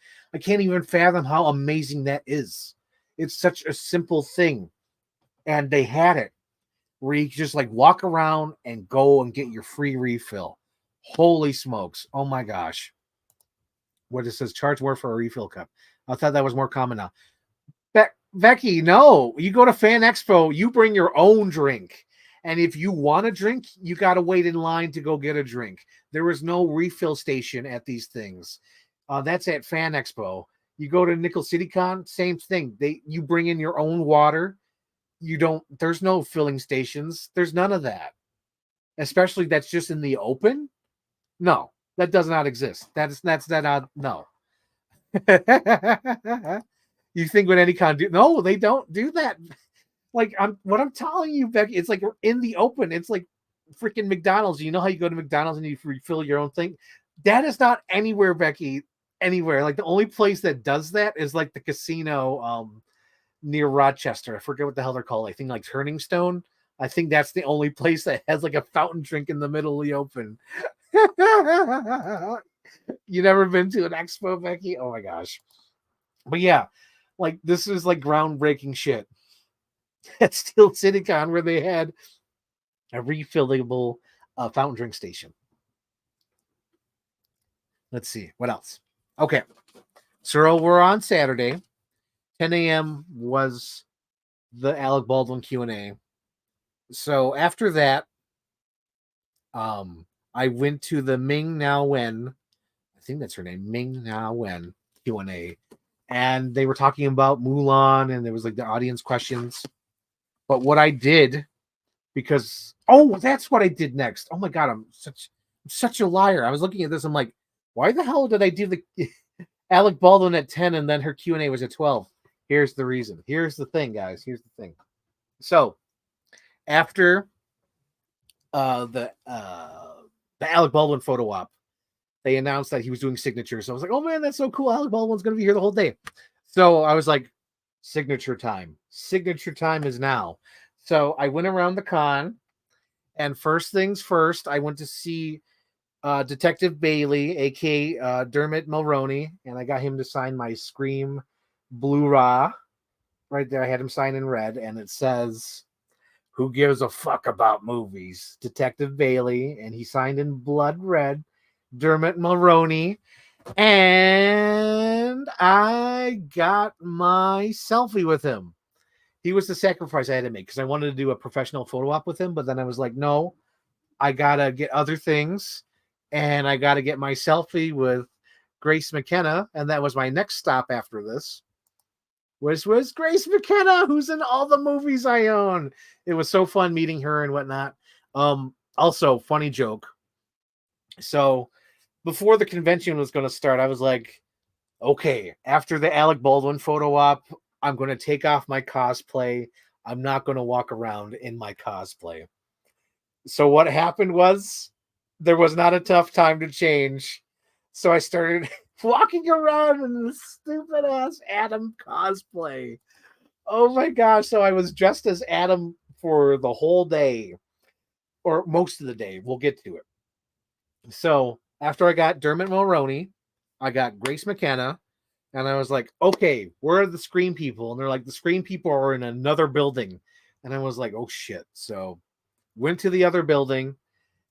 fathom how amazing that is. It's such a simple thing. And they had it where you just like walk around and go and get your free refill. Holy smokes. Oh my gosh. What it says, charge more for a refill cup. I thought that was more common now. Becky, no, you go to Fan Expo, you bring your own drink. And if you want a drink, you got to wait in line to go get a drink. There is no refill station at these things. That's at Fan Expo. You go to Nickel City Con, same thing. You bring in your own water. There's no filling stations. There's none of that. Especially that's just in the open. No, that does not exist. That's not, no. You think when any con do? No, they don't do that. Like, what I'm telling you, Becky, it's like we're in the open. It's like freaking McDonald's. You know how you go to McDonald's and you refill your own thing? That is not anywhere, Becky. Anywhere. Like, the only place that does that is like the casino near Rochester. I forget what the hell they're called. I think like Turning Stone. I think that's the only place that has like a fountain drink in the middle of the open. You never been to an expo, Becky? Oh my gosh. But yeah, like, this is like groundbreaking shit. At Steel City Con, where they had a refillable fountain drink station. Let's see what else. Okay, so we're on Saturday. 10 a.m. was the Alec Baldwin Q&A. So after that, I went to the Ming Na Wen, I think that's her name, Ming Na Wen Q&A, and they were talking about Mulan, and there was like the audience questions. But what I did, because that's what I did next. Oh my God, I'm such a liar. I was looking at this, I'm like, why the hell did I do the Alec Baldwin at 10 and then her Q&A was at 12? Here's the reason. Here's the thing, guys. Here's the thing. So after the Alec Baldwin photo op, they announced that he was doing signatures. So I was like, oh man, that's so cool. Alec Baldwin's going to be here the whole day. So I was like, signature time. Signature time is now. So I went around the con And first things first, I went to see Detective Bailey, aka Dermot Mulroney, and I got him to sign my Scream Blu-ray right there. I had him sign in red, and it says, "Who gives a fuck about movies?" Detective Bailey, and he signed in blood red, Dermot Mulroney, and I got my selfie with him. He was the sacrifice I had to make because I wanted to do a professional photo op with him, but then I was like, no, I gotta get other things, and I gotta get my selfie with Grace McKenna, and that was my next stop after this. Was Grace McKenna, who's in all the movies I own. It was so fun meeting her and whatnot. Also, funny joke. So before the convention was going to start, I was like, okay, after the Alec Baldwin photo op, I'm going to take off my cosplay. I'm not going to walk around in my cosplay. So what happened was there was not a tough time to change. So I started walking around in this stupid ass Adam cosplay. Oh my gosh. So I was dressed as Adam for the whole day, or most of the day. We'll get to it. So after I got Dermot Mulroney, I got Grace McKenna, and I was like, okay, where are the Scream people? And they're like, the Scream people are in another building. And I was like, oh shit. So went to the other building,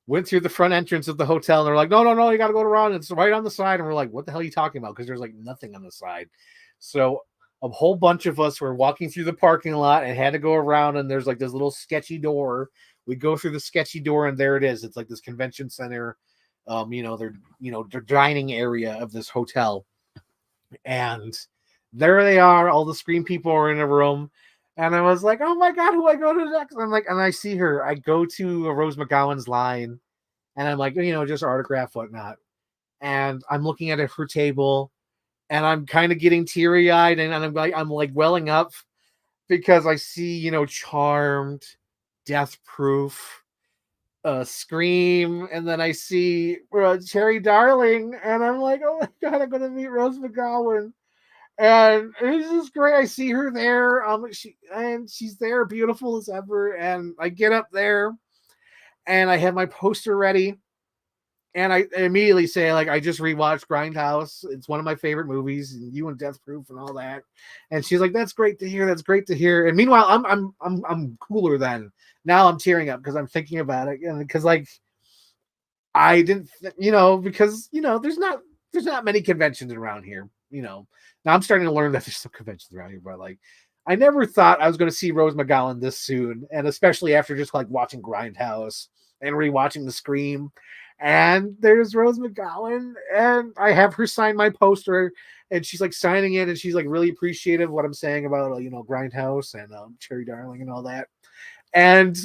went through the front entrance of the hotel, and they're like, no, you got to go around. It's right on the side. And we're like, what the hell are you talking about? Because there's like nothing on the side. So a whole bunch of us were walking through the parking lot and had to go around, and there's like this little sketchy door. We go through the sketchy door, and there it is. It's like this convention center, their dining area of this hotel. And there they are. All the Scream people are in a room. And I was like, oh my God, who I go to next? I'm like, and I see her. I go to Rose McGowan's line, and I'm like, just autograph, whatnot. And I'm looking at her table, and I'm kind of getting teary eyed, and I'm like welling up because I see, Charmed, Death Proof, Scream, and then I see Cherry Darling, and I'm like, oh my God, I'm gonna meet Rose McGowan. And it's just great. I see her there. She's there, beautiful as ever. And I get up there, and I have my poster ready, and I immediately say, like, I just rewatched Grindhouse. It's one of my favorite movies, and you and Death Proof and all that. And she's like, "That's great to hear. That's great to hear." And meanwhile, I'm cooler then. Now I'm tearing up because I'm thinking about it, and because like I didn't, because there's not many conventions around here. Now I'm starting to learn that there's some conventions around here, but like I never thought I was going to see Rose McGowan this soon, and especially after just like watching Grindhouse and rewatching The Scream. And there's Rose McGowan, and I have her sign my poster, and she's like signing it, and she's like really appreciative of what I'm saying about Grindhouse and Cherry Darling and all that. And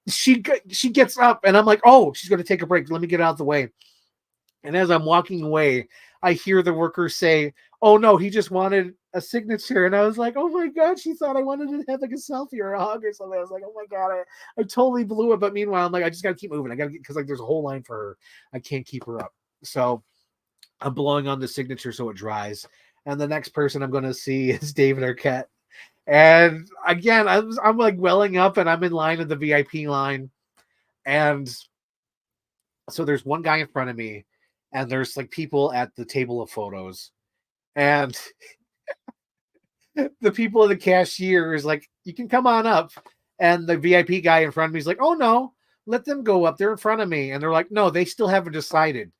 she gets up, and I'm like, oh, she's going to take a break. Let me get out of the way. And as I'm walking away, I hear the worker say, oh no, he just wanted a signature. And I was like, oh my God, she thought I wanted to have like a selfie or a hug or something. I was like, oh my God, I totally blew it. But meanwhile, I'm like, I just got to keep moving. I got to get, because like there's a whole line for her. I can't keep her up. So I'm blowing on the signature so it dries. And the next person I'm going to see is David Arquette. And again, I'm like welling up, and I'm in line at the VIP line. And so there's one guy in front of me, and there's like people at the table of photos, and the people in the cashier is like, you can come on up. And the VIP guy in front of me is like, oh no, let them go up. They're in front of me. And they're like, no, they still haven't decided.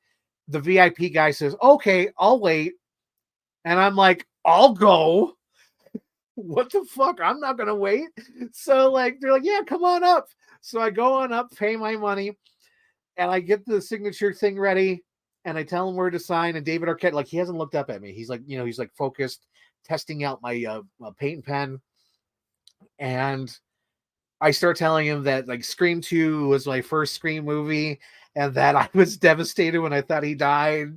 The VIP guy says, okay, I'll wait. And I'm like, I'll go. What the fuck? I'm not going to wait. So like, they're like, yeah, come on up. So I go on up, pay my money, and I get the signature thing ready, and I tell him where to sign. And David Arquette, like, he hasn't looked up at me. He's like, he's like focused, testing out my paint and pen. And I start telling him that like Scream 2 was my first Scream movie, and that I was devastated when I thought he died.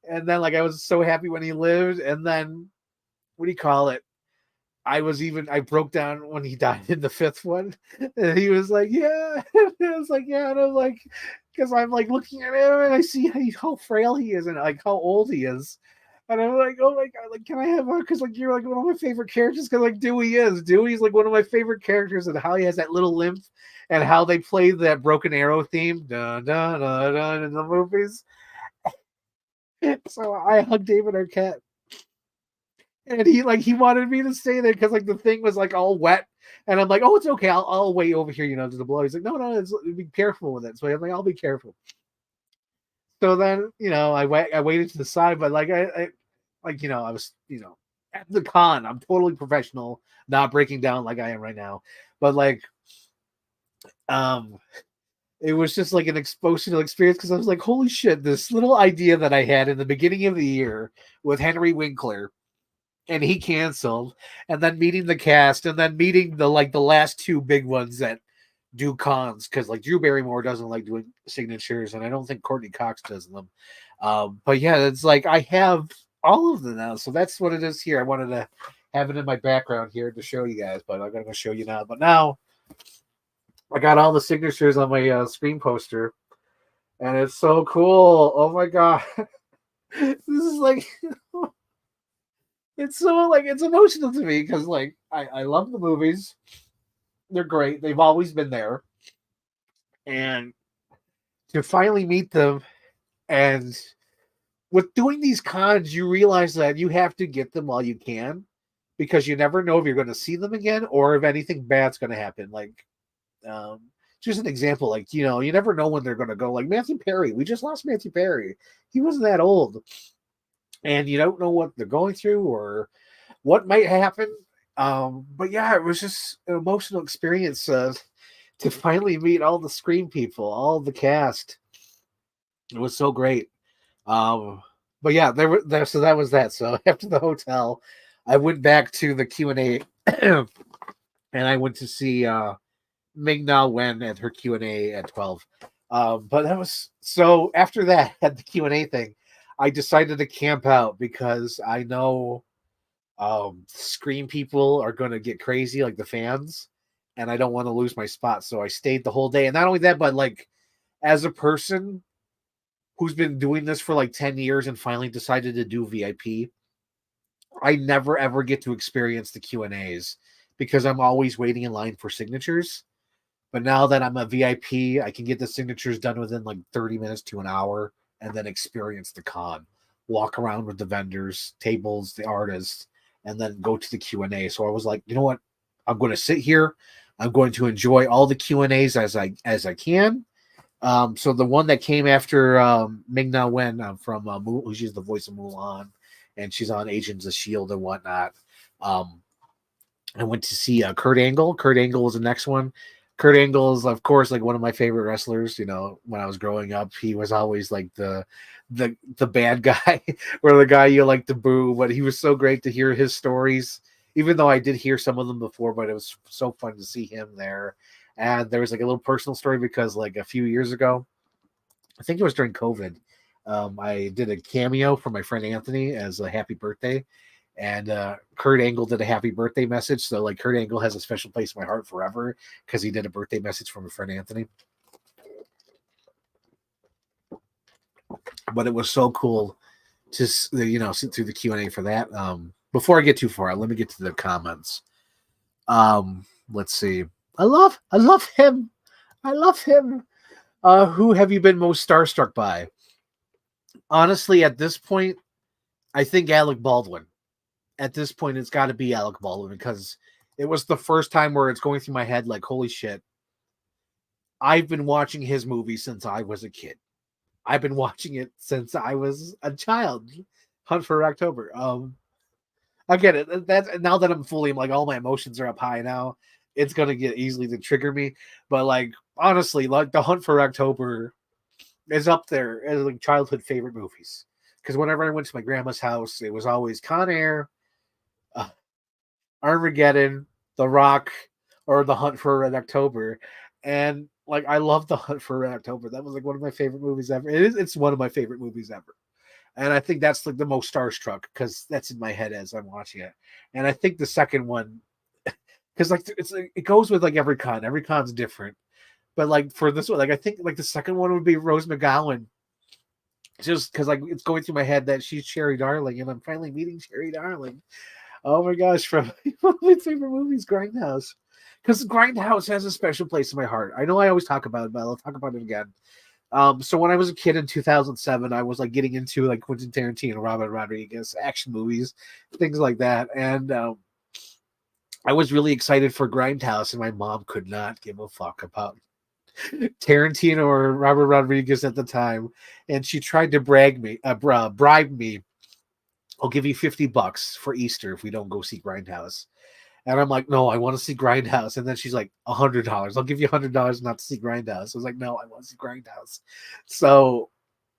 And then like I was so happy when he lived. And then what do you call it? I broke down when he died in the fifth one. And he was like, yeah. I was like, yeah. And I'm like, because I'm like looking at him, and I see how frail he is and like how old he is. And I'm like, oh my god, like, can I have one? Because like you're like one of my favorite characters. Because like Dewey is. Dewey's like one of my favorite characters, and how he has that little limp, and how they play that Broken Arrow theme, dun, dun, dun, dun, in the movies. So I hugged David Arquette, and he wanted me to stay there because like the thing was like all wet, and I'm like, oh, it's okay, I'll wait over here, to the blow. He's like, no, be careful with it. So I'm like, I'll be careful. So then, I waited to the side, but like I was, at the con. I'm totally professional, not breaking down like I am right now. But like, um, it was just like an emotional experience because I was like, holy shit, this little idea that I had in the beginning of the year with Henry Winkler, and he canceled, and then meeting the cast, and then meeting the last two big ones that do cons, because like Drew Barrymore doesn't like doing signatures, and I don't think Courtney Cox does them. But yeah, it's like I have all of them now, so that's what it is here. I wanted to have it in my background here to show you guys, but I'm gonna show you now. But now I got all the signatures on my screen poster, and it's so cool. Oh my god, this is like it's so like it's emotional to me because like I love the movies. They're great. They've always been there, and to finally meet them, and with doing these cons, you realize that you have to get them while you can, because you never know if you're going to see them again or if anything bad's going to happen. Like, just an example, like, you never know when they're going to go. Like Matthew Perry, we just lost Matthew Perry. He wasn't that old, and you don't know what they're going through or what might happen. But yeah, it was just an emotional experience to finally meet all the Scream people, all the cast. It was so great. But yeah, there. So that was that. So after the hotel, I went back to the Q&A, and I went to see Ming-Na Wen at her Q&A at 12. But that was so. After that, at the Q&A thing, I decided to camp out because I know Scream people are going to get crazy, like the fans, and I don't want to lose my spot. So I stayed the whole day, and not only that, but like as a person who's been doing this for like 10 years and finally decided to do VIP, I never ever get to experience the Q&As because I'm always waiting in line for signatures. But now that I'm a VIP, I can get the signatures done within like 30 minutes to an hour and then experience the con, walk around with the vendors, tables, the artists, and then go to the Q&A. So I was like, you know what? I'm going to sit here. I'm going to enjoy all the Q&As as I can. So the one that came after Ming-Na Wen from she's the voice of Mulan, and she's on Agents of S.H.I.E.L.D. and whatnot. I went to see Kurt Angle. Kurt Angle was the next one. Kurt Angle is, of course, like one of my favorite wrestlers. When I was growing up, he was always like the bad guy or the guy you like to boo. But he was so great to hear his stories, even though I did hear some of them before. But it was so fun to see him there. And there was like a little personal story because like a few years ago, I think it was during COVID, I did a cameo for my friend Anthony as a happy birthday. And Kurt Angle did a happy birthday message. So like Kurt Angle has a special place in my heart forever because he did a birthday message for my friend Anthony. But it was so cool to sit through the Q&A for that. Before I get too far, let me get to the comments. Let's see. I love him. I love him. Who have you been most starstruck by? Honestly, at this point, I think Alec Baldwin. At this point, it's got to be Alec Baldwin because it was the first time where it's going through my head like, holy shit. I've been watching his movie since I was a kid. I've been watching it since I was a child. Hunt for October. I get it. That's now that I'm like all my emotions are up high now. It's gonna get easily to trigger me. But like honestly, like the Hunt for October is up there as like childhood favorite movies. Because whenever I went to my grandma's house, it was always Con Air, Armageddon, The Rock, or The Hunt for Red October. And like I love The Hunt for Red October. That was like one of my favorite movies ever. It's one of my favorite movies ever. And I think that's like the most starstruck because that's in my head as I'm watching it. And I think the second one, because like it goes with like every con. Every con's different. But like for this one, like I think like the second one would be Rose McGowan just because like it's going through my head that she's Cherry Darling, and I'm finally meeting Cherry Darling. Oh my gosh, from one of my favorite movies, Grindhouse. Because Grindhouse has a special place in my heart. I know I always talk about it, but I'll talk about it again. So when I was a kid in 2007, I was like getting into like Quentin Tarantino, Robert Rodriguez, action movies, things like that, and I was really excited for Grindhouse, and my mom could not give a fuck about Tarantino or Robert Rodriguez at the time, and she tried to bribe me. I'll give you $50 for Easter if we don't go see Grindhouse. And I'm like, no, I want to see Grindhouse. And then she's like, $100. I'll give you $100 not to see Grindhouse. I was like, no, I want to see Grindhouse. So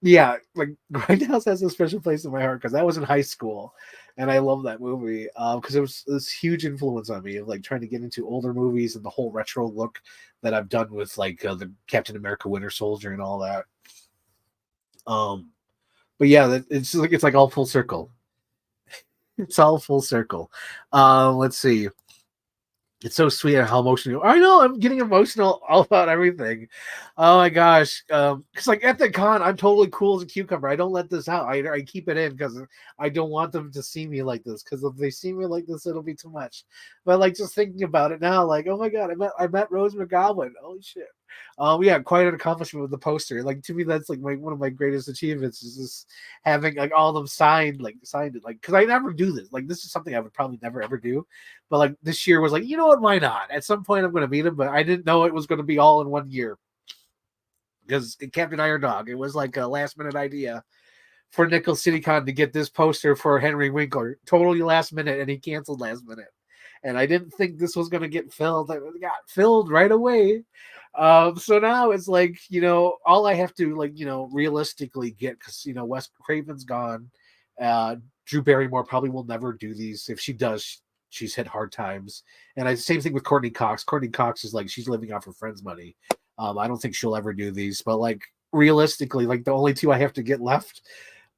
yeah, like Grindhouse has a special place in my heart because I was in high school, and I love that movie because it was this huge influence on me of like trying to get into older movies and the whole retro look that I've done with like the Captain America Winter Soldier and all that. Um, but yeah, it's like all full circle. It's all full circle. Let's see. It's so sweet how emotional. I know I'm getting emotional all about everything. Oh my gosh. Because like at the con, I'm totally cool as a cucumber. I don't let this out. I keep it in because I don't want them to see me like this. Because if they see me like this, it'll be too much. But like just thinking about it now, like oh my god, I met Rose McGowan. Holy shit. Yeah, quite an accomplishment with the poster. Like to me, that's like one of my greatest achievements is just having like all of them signed it. Like because I never do this. Like this is something I would probably never ever do. But like this year was like, you know what? Why not? At some point, I'm going to meet him, but I didn't know it was going to be all in one year because Captain Iron Dog. It was like a last minute idea for Nickel CityCon to get this poster for Henry Winkler, totally last minute, and he canceled last minute. And I didn't think this was going to get filled. It got filled right away. So now it's like all I have to like realistically get because Wes Craven's gone. Drew Barrymore probably will never do these. If she does, she's hit hard times. And same thing with Courtney Cox. Courtney Cox is like she's living off her friend's money. I don't think she'll ever do these. But like realistically, like the only two I have to get left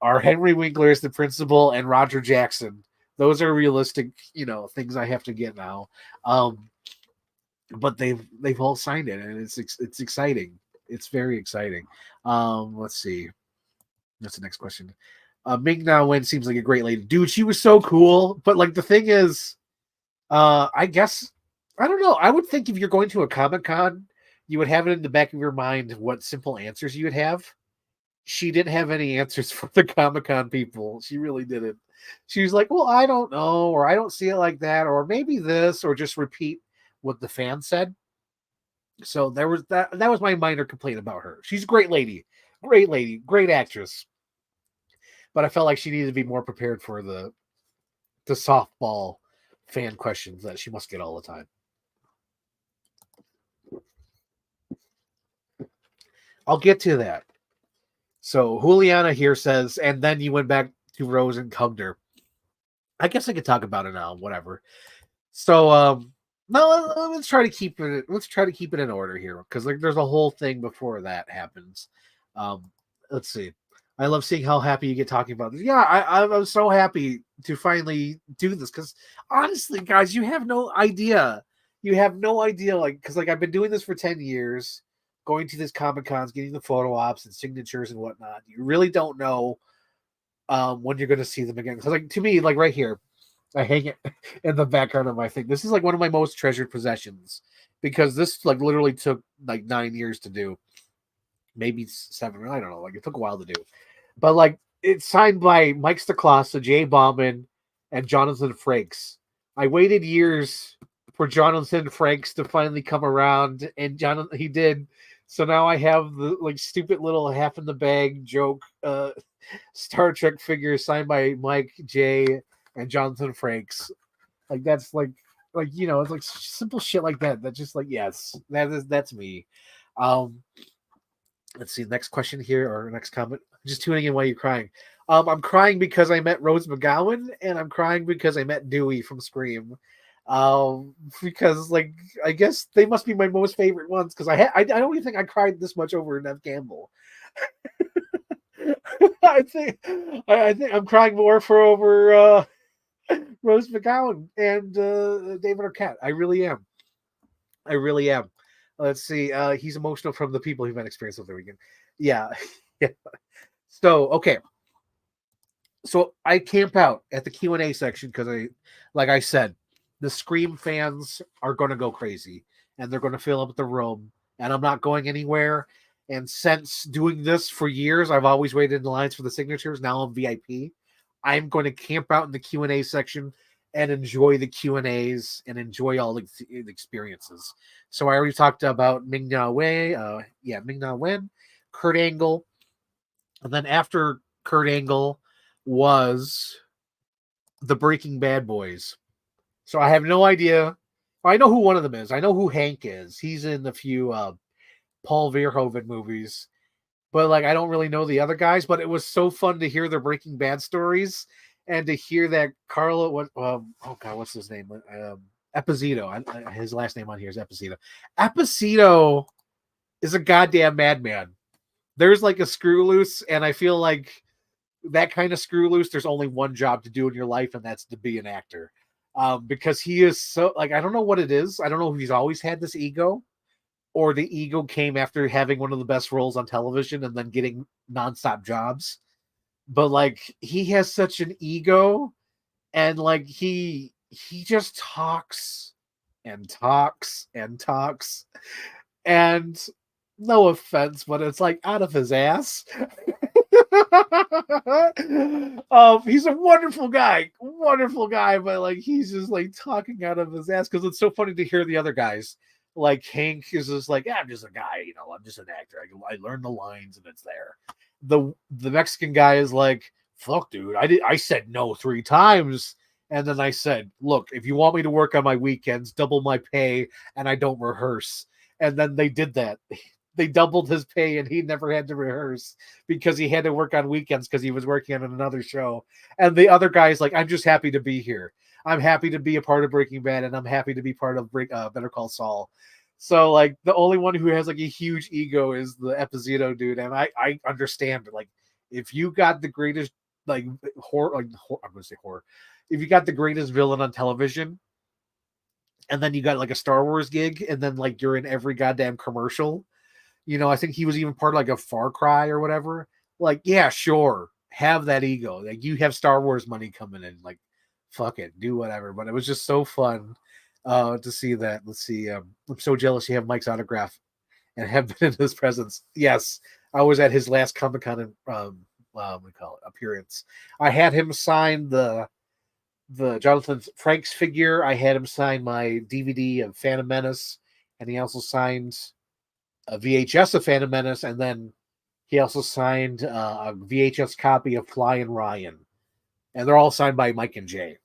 are Henry Winkler as the principal and Roger Jackson. Those are realistic, things I have to get now. But they've all signed it, and it's exciting. It's very exciting. Let's see. That's the next question. Ming Na Wen seems like a great lady, dude. She was so cool, but like the thing is, I guess I don't know. I would think if you're going to a Comic-Con, you would have it in the back of your mind what simple answers you would have. She didn't have any answers for the Comic-Con people. She really didn't. She was like, well, I don't know, or I don't see it like that, or maybe this, or just repeat what the fan said. So there was that was my minor complaint about her. She's a great lady, great actress. But I felt like she needed to be more prepared for the softball fan questions that she must get all the time. I'll get to that. So Juliana here says, and then you went back to Rose and hugged her. I guess I could talk about it now, whatever. So no, let's try to keep it in order here because like there's a whole thing before that happens. Let's see. I love seeing how happy you get talking about this. Yeah, I'm so happy to finally do this because honestly, guys, you have no idea. You have no idea, like, because like I've been doing this for 10 years, going to these Comic Cons, getting the photo ops and signatures and whatnot. You really don't know when you're going to see them again. Because like to me, like right here, I hang it in the background of my thing. This is like one of my most treasured possessions because this like literally took like 9 years to do, maybe 7. I don't know. Like it took a while to do, but like it's signed by Mike Stacklasa, Jay Bauman, and Jonathan Frakes. I waited years for Jonathan Frakes to finally come around, and Jonathan he did. So now I have the like stupid little half in the bag joke Star Trek figure signed by Mike, Jay, and Jonathan Frakes. Like that's like it's like simple shit like that. That just like yes, that's me. Um, let's see. Next question here or next comment. Just tuning in while you're crying. I'm crying because I met Rose McGowan, and I'm crying because I met Dewey from Scream. Because like I guess they must be my most favorite ones because I don't even think I cried this much over Nev Campbell. I think I'm crying more for over Rose McGowan and David Arquette. I really am. I really am. Let's see. He's emotional from the people he's been experiencing over the weekend. Yeah. Yeah. So okay, so I camp out at the Q&A section because like I said, the Scream fans are going to go crazy and they're going to fill up the room, and I'm not going anywhere. And since doing this for years, I've always waited in lines for the signatures. Now I'm VIP. I'm going to camp out in the Q&A section and enjoy the Q&As and enjoy all the experiences. So I already talked about Ming Na Wen, Ming Na Wen, Kurt Angle, and then after Kurt Angle was the Breaking Bad boys. So I have no idea. I know who one of them is. I know who Hank is. He's in a few Paul Verhoeven movies, but like I don't really know the other guys. But it was so fun to hear their Breaking Bad stories and to hear that Carlo. Oh god, what's his name? Esposito. His last name on here is Esposito. Esposito is a goddamn madman. There's like a screw loose, and I feel like that kind of screw loose, there's only one job to do in your life, and that's to be an actor. Because he is so like, I don't know what it is. I don't know if he's always had this ego or the ego came after having one of the best roles on television and then getting nonstop jobs. But like he has such an ego, and like he just talks and talks and talks, and no offense, but it's like out of his ass. He's a wonderful guy, but like he's just like talking out of his ass because it's so funny to hear the other guys. Like Hank is just like, yeah, I'm just a guy, I'm just an actor. I learn the lines and it's there. The Mexican guy is like, fuck, dude, I said no 3 times. And then I said, look, if you want me to work on my weekends, double my pay, and I don't rehearse. And then they did that. They doubled his pay and he never had to rehearse because he had to work on weekends because he was working on another show. And the other guy's like, I'm just happy to be here. I'm happy to be a part of Breaking Bad, and I'm happy to be part of Better Call Saul. So like the only one who has like a huge ego is the Esposito dude. And I understand it. Like if you got the greatest like horror, I'm going to say horror. If you got the greatest villain on television, and then you got like a Star Wars gig, and then like you're in every goddamn commercial, I think he was even part of like a Far Cry or whatever. Like, yeah, sure, have that ego. Like, you have Star Wars money coming in. Like, fuck it, do whatever. But it was just so fun to see that. Let's see. I'm so jealous you have Mike's autograph and have been in his presence. Yes, I was at his last Comic Con appearance. I had him sign the Jonathan Frakes figure. I had him sign my DVD of Phantom Menace, and he also signed a VHS of Phantom Menace, and then he also signed a VHS copy of Flying Ryan. And they're all signed by Mike and Jay.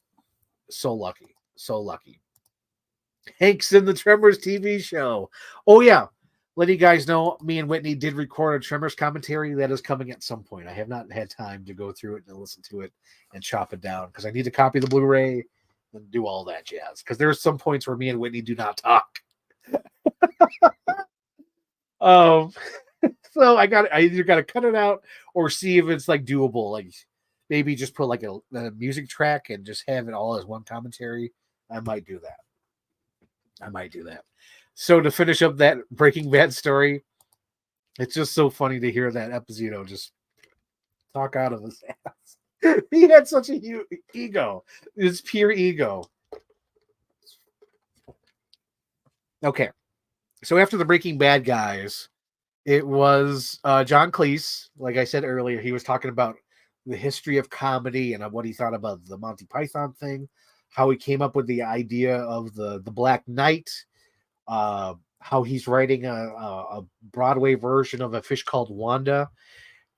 So lucky. So lucky. Hank's in the Tremors TV show. Oh, yeah. Let you guys know, me and Whitney did record a Tremors commentary that is coming at some point. I have not had time to go through it and listen to it and chop it down because I need to copy the Blu-ray and do all that jazz. Because there's some points where me and Whitney do not talk. So I either got to cut it out or see if it's like doable. Like maybe just put like a music track and just have it all as one commentary. I might do that. So to finish up that Breaking Bad story, it's just so funny to hear that Esposito just talk out of his ass. He had such a huge ego. It's pure ego. Okay. So after the Breaking Bad guys, it was John Cleese. Like I said earlier, he was talking about the history of comedy and what he thought about the Monty Python thing, how he came up with the idea of the Black Knight, how he's writing a Broadway version of A Fish Called Wanda,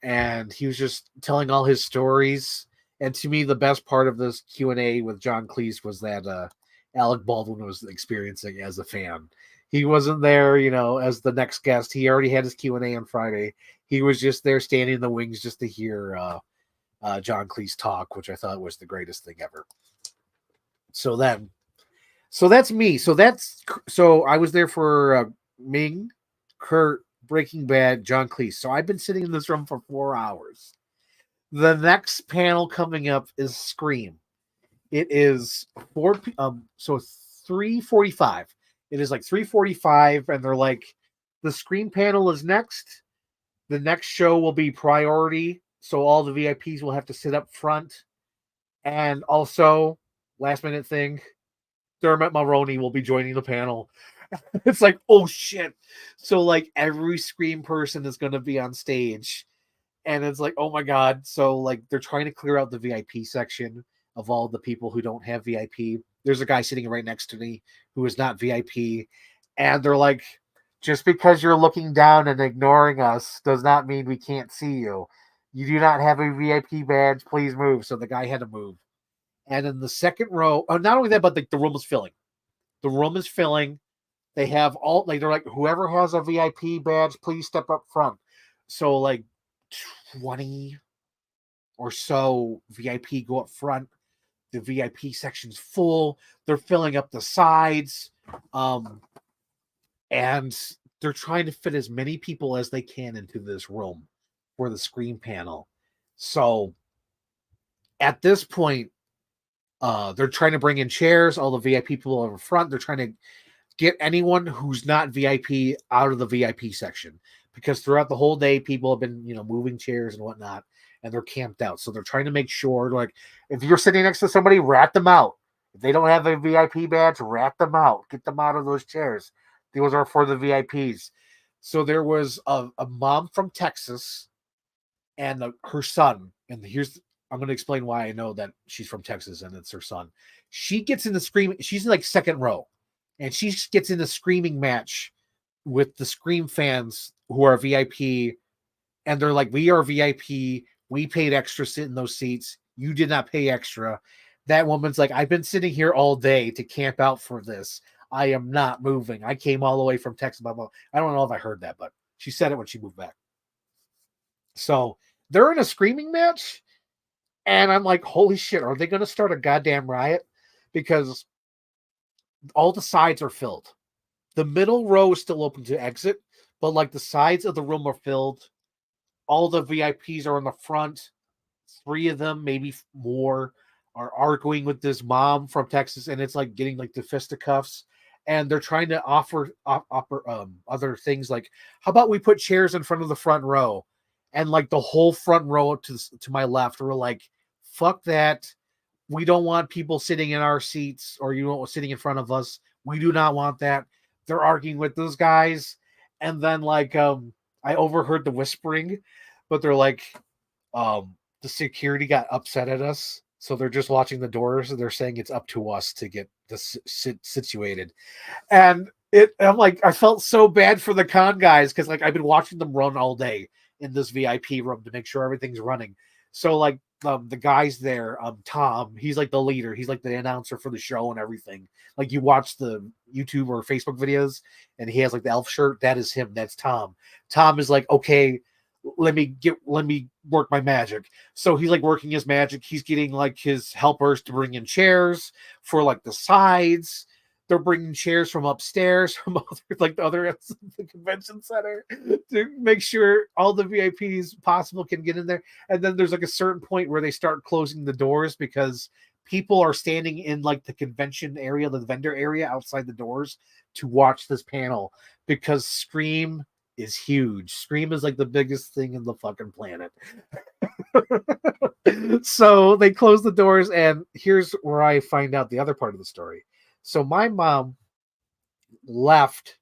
and he was just telling all his stories. And to me, the best part of this Q&A with John Cleese was that Alec Baldwin was experiencing as a fan. He wasn't there, as the next guest. He already had his Q&A on Friday. He was just there standing in the wings just to hear John Cleese talk, which I thought was the greatest thing ever. So that's me. So I was there for Ming, Kurt, Breaking Bad, John Cleese. So I've been sitting in this room for 4 hours. The next panel coming up is Scream. It is 3:45. It is like 3:45, and they're like, the Scream panel is next. The next show will be Priority. So all the VIPs will have to sit up front. And also, last minute thing, Dermot Mulroney will be joining the panel. It's like, oh shit. So like every Scream person is going to be on stage. And it's like, oh my God. So like they're trying to clear out the VIP section of all the people who don't have VIP. There's a guy sitting right next to me who is not VIP. And they're like, just because you're looking down and ignoring us does not mean we can't see you. You do not have a VIP badge. Please move. So the guy had to move. And in the second row, not only that, but the room is filling. The room is filling. They have all, like, they're like, whoever has a VIP badge, please step up front. So, like, 20 or so VIP go up front. The VIP section's full. They're filling up the sides. And they're trying to fit as many people as they can into this room for the Scream panel. So, at this point, they're trying to bring in chairs, all the VIP people over front. They're trying to get anyone who's not VIP out of the VIP section, because throughout the whole day, people have been, moving chairs and whatnot, and they're camped out. So they're trying to make sure, like, if you're sitting next to somebody, rat them out. If they don't have a VIP badge, rat them out. Get them out of those chairs. Those are for the VIPs. So there was a mom from Texas and her son. And I'm going to explain why I know that she's from Texas and it's her son. She gets in the screaming. She's in like second row. And she gets in the screaming match with the Scream fans who are VIP. And they're like, we are VIP. We paid extra to sit in those seats. You did not pay extra. That woman's like, I've been sitting here all day to camp out for this. I am not moving. I came all the way from Texas. Blah, blah. I don't know if I heard that, but she said it when she moved back. So they're in a screaming match. And I'm like, holy shit, are they going to start a goddamn riot? Because all the sides are filled. The middle row is still open to exit, but like the sides of the room are filled. All the VIPs are in the front. 3 of them, maybe more, are arguing with this mom from Texas, and it's like getting like the fisticuffs. And they're trying to offer other things, like, how about we put chairs in front of the front row? And like the whole front row to my left were like, fuck that. We don't want people sitting in our seats, or sitting in front of us. We do not want that. They're arguing with those guys. And then like I overheard the whispering, but they're like, the security got upset at us. So they're just watching the doors, and they're saying it's up to us to get this situated. And I'm like, I felt so bad for the con guys, because like I've been watching them run all day in this VIP room to make sure everything's running. So like the guys there, Tom, he's like the leader. He's like the announcer for the show and everything. Like you watch the YouTube or Facebook videos, and he has like the elf shirt. That is him. That's Tom. Tom is like, okay, let me work my magic. So he's like working his magic. He's getting like his helpers to bring in chairs for like the sides. They're bringing chairs from upstairs, from the other ends of the convention center, to make sure all the VIPs possible can get in there. And then there's like a certain point where they start closing the doors, because people are standing in like the convention area, the vendor area outside the doors, to watch this panel, because Scream is huge. Scream is like the biggest thing in the fucking planet. So they close the doors, and here's where I find out the other part of the story. So my mom left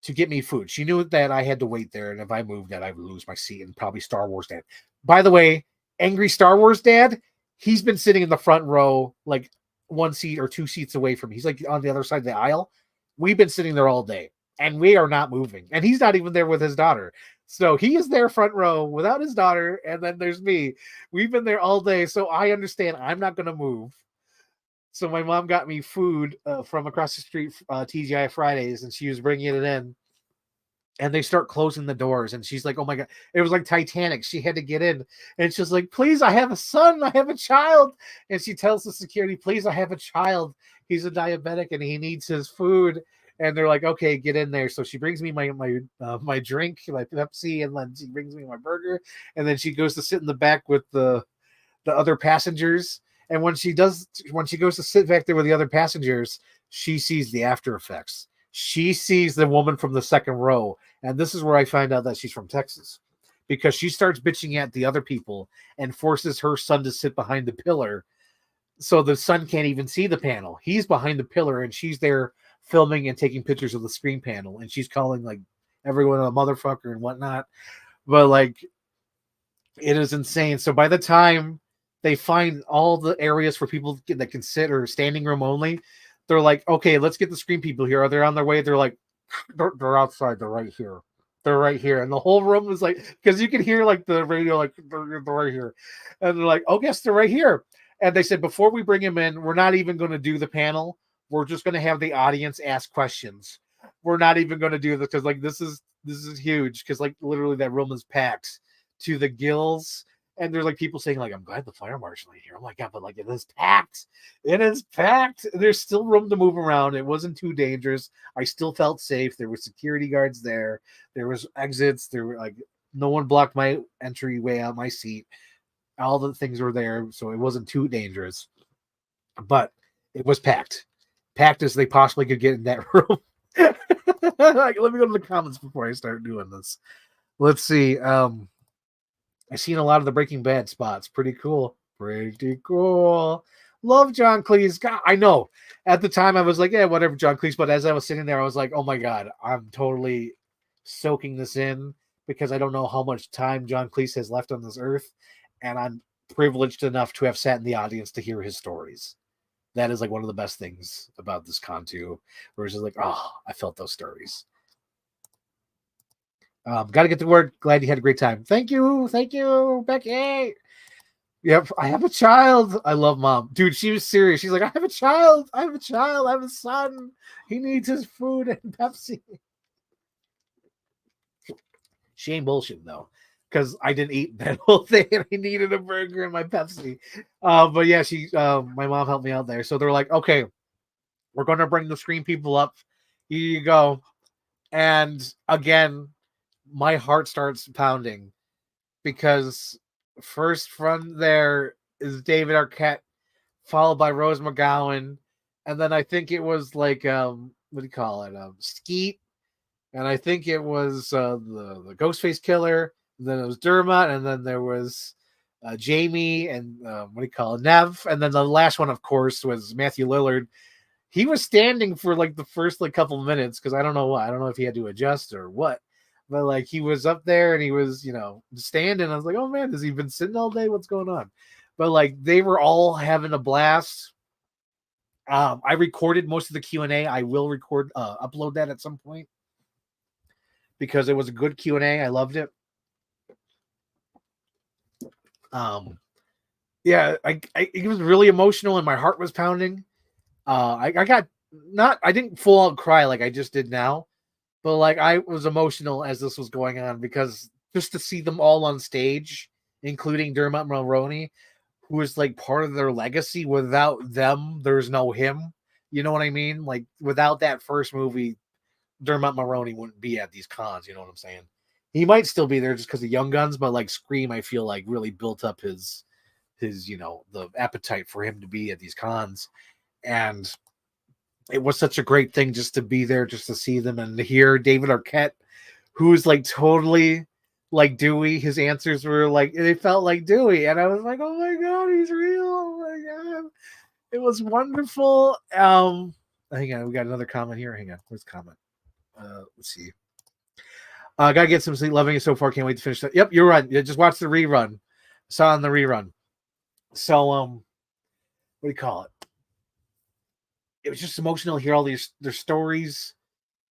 to get me food. She knew that I had to wait there, and if I moved, that I would lose my seat, and probably Star Wars Dad. By the way, angry Star Wars Dad, he's been sitting in the front row, like 1 seat or 2 seats away from me. He's like on the other side of the aisle. We've been sitting there all day, and we are not moving. And he's not even there with his daughter. So he is there front row without his daughter, and then there's me. We've been there all day, so I understand I'm not going to move. So my mom got me food from across the street, TGI Fridays, and she was bringing it in. And they start closing the doors, and she's like, oh my God, it was like Titanic. She had to get in, and she's like, please, I have a son, I have a child. And she tells the security, please, I have a child. He's a diabetic and he needs his food. And they're like, okay, get in there. So she brings me my drink, my Pepsi, and then she brings me my burger. And then she goes to sit in the back with the other passengers. And when she goes to sit back there with the other passengers, she sees the after effects. She sees the woman from the second row. And this is where I find out that she's from Texas, because she starts bitching at the other people and forces her son to sit behind the pillar. So the son can't even see the panel. He's behind the pillar and she's there filming and taking pictures of the screen panel. And she's calling like everyone a motherfucker and whatnot. But like, it is insane. So by the time they find all the areas for people that can sit or standing room only, they're like, okay, let's get the screen people here. Are they on their way? They're like, they're outside. They're right here. They're right here. And the whole room is like, because you can hear like the radio, like they're right here. And they're like, oh, yes, they're right here. And they said, before we bring him in, we're not even going to do the panel. We're just going to have the audience ask questions. We're not even going to do this because like this is huge because like literally that room is packed to the gills. And there's like people saying like, I'm glad the fire marshal ain't here. Oh my God, but like it is packed. It is packed. There's still room to move around. It wasn't too dangerous. I still felt safe. There were security guards there. There was exits. There were like no one blocked my entryway out my seat. All the things were there, so it wasn't too dangerous. But it was packed. Packed as they possibly could get in that room. Like, let me go to the comments before I start doing this. Let's see. I've seen a lot of the Breaking Bad spots. Pretty cool. Pretty cool. Love John Cleese. God, I know. At the time, I was like, yeah, whatever, John Cleese. But as I was sitting there, I was like, oh my God, I'm totally soaking this in because I don't know how much time John Cleese has left on this earth. And I'm privileged enough to have sat in the audience to hear his stories. That is like one of the best things about this con too, where it's just like, oh, I felt those stories. Got to get to work. Glad you had a great time. Thank you, Becky. Yep, I have a child. I love mom, dude. She was serious. She's like, I have a child. I have a son. He needs his food and Pepsi. She ain't bullshit though, because I didn't eat that whole thing and I needed a burger and my Pepsi. But yeah, my mom helped me out there. So they're like, okay, we're going to bring the screen people up. Here you go. And again, my heart starts pounding because first from there is David Arquette, followed by Rose McGowan. And then I think it was like, what do you call it? Skeet. And I think it was the Ghostface Killer. And then it was Dermot. And then there was Jamie and what do you call it? Nev. And then the last one, of course, was Matthew Lillard. He was standing for like the first like couple minutes because I don't know what. I don't know if he had to adjust or what. But like he was up there and he was, standing. I was like, oh man, has he been sitting all day? What's going on? But like they were all having a blast. I recorded most of the Q&A. I will upload that at some point because it was a good Q&A. I loved it. Yeah, it was really emotional and my heart was pounding. I didn't full out cry like I just did now, but like I was emotional as this was going on because just to see them all on stage, including Dermot Mulroney, who is like part of their legacy. Without them, there's no him. You know what I mean? Like without that first movie, Dermot Mulroney wouldn't be at these cons. You know what I'm saying? He might still be there just because of Young Guns, but like Scream, I feel like really built up his the appetite for him to be at these cons. And it was such a great thing just to be there, just to see them and to hear David Arquette, who's like totally like Dewey. His answers were like, they felt like Dewey. And I was like, oh my God, he's real. Oh my God. It was wonderful. Hang on, we got another comment here. Hang on, where's the comment? Let's see. Gotta get some sleep. Loving it so far. Can't wait to finish that. Yep, you're right. Yeah, just watch the rerun. Saw on the rerun. So, what do you call it? It was just emotional to hear all their stories.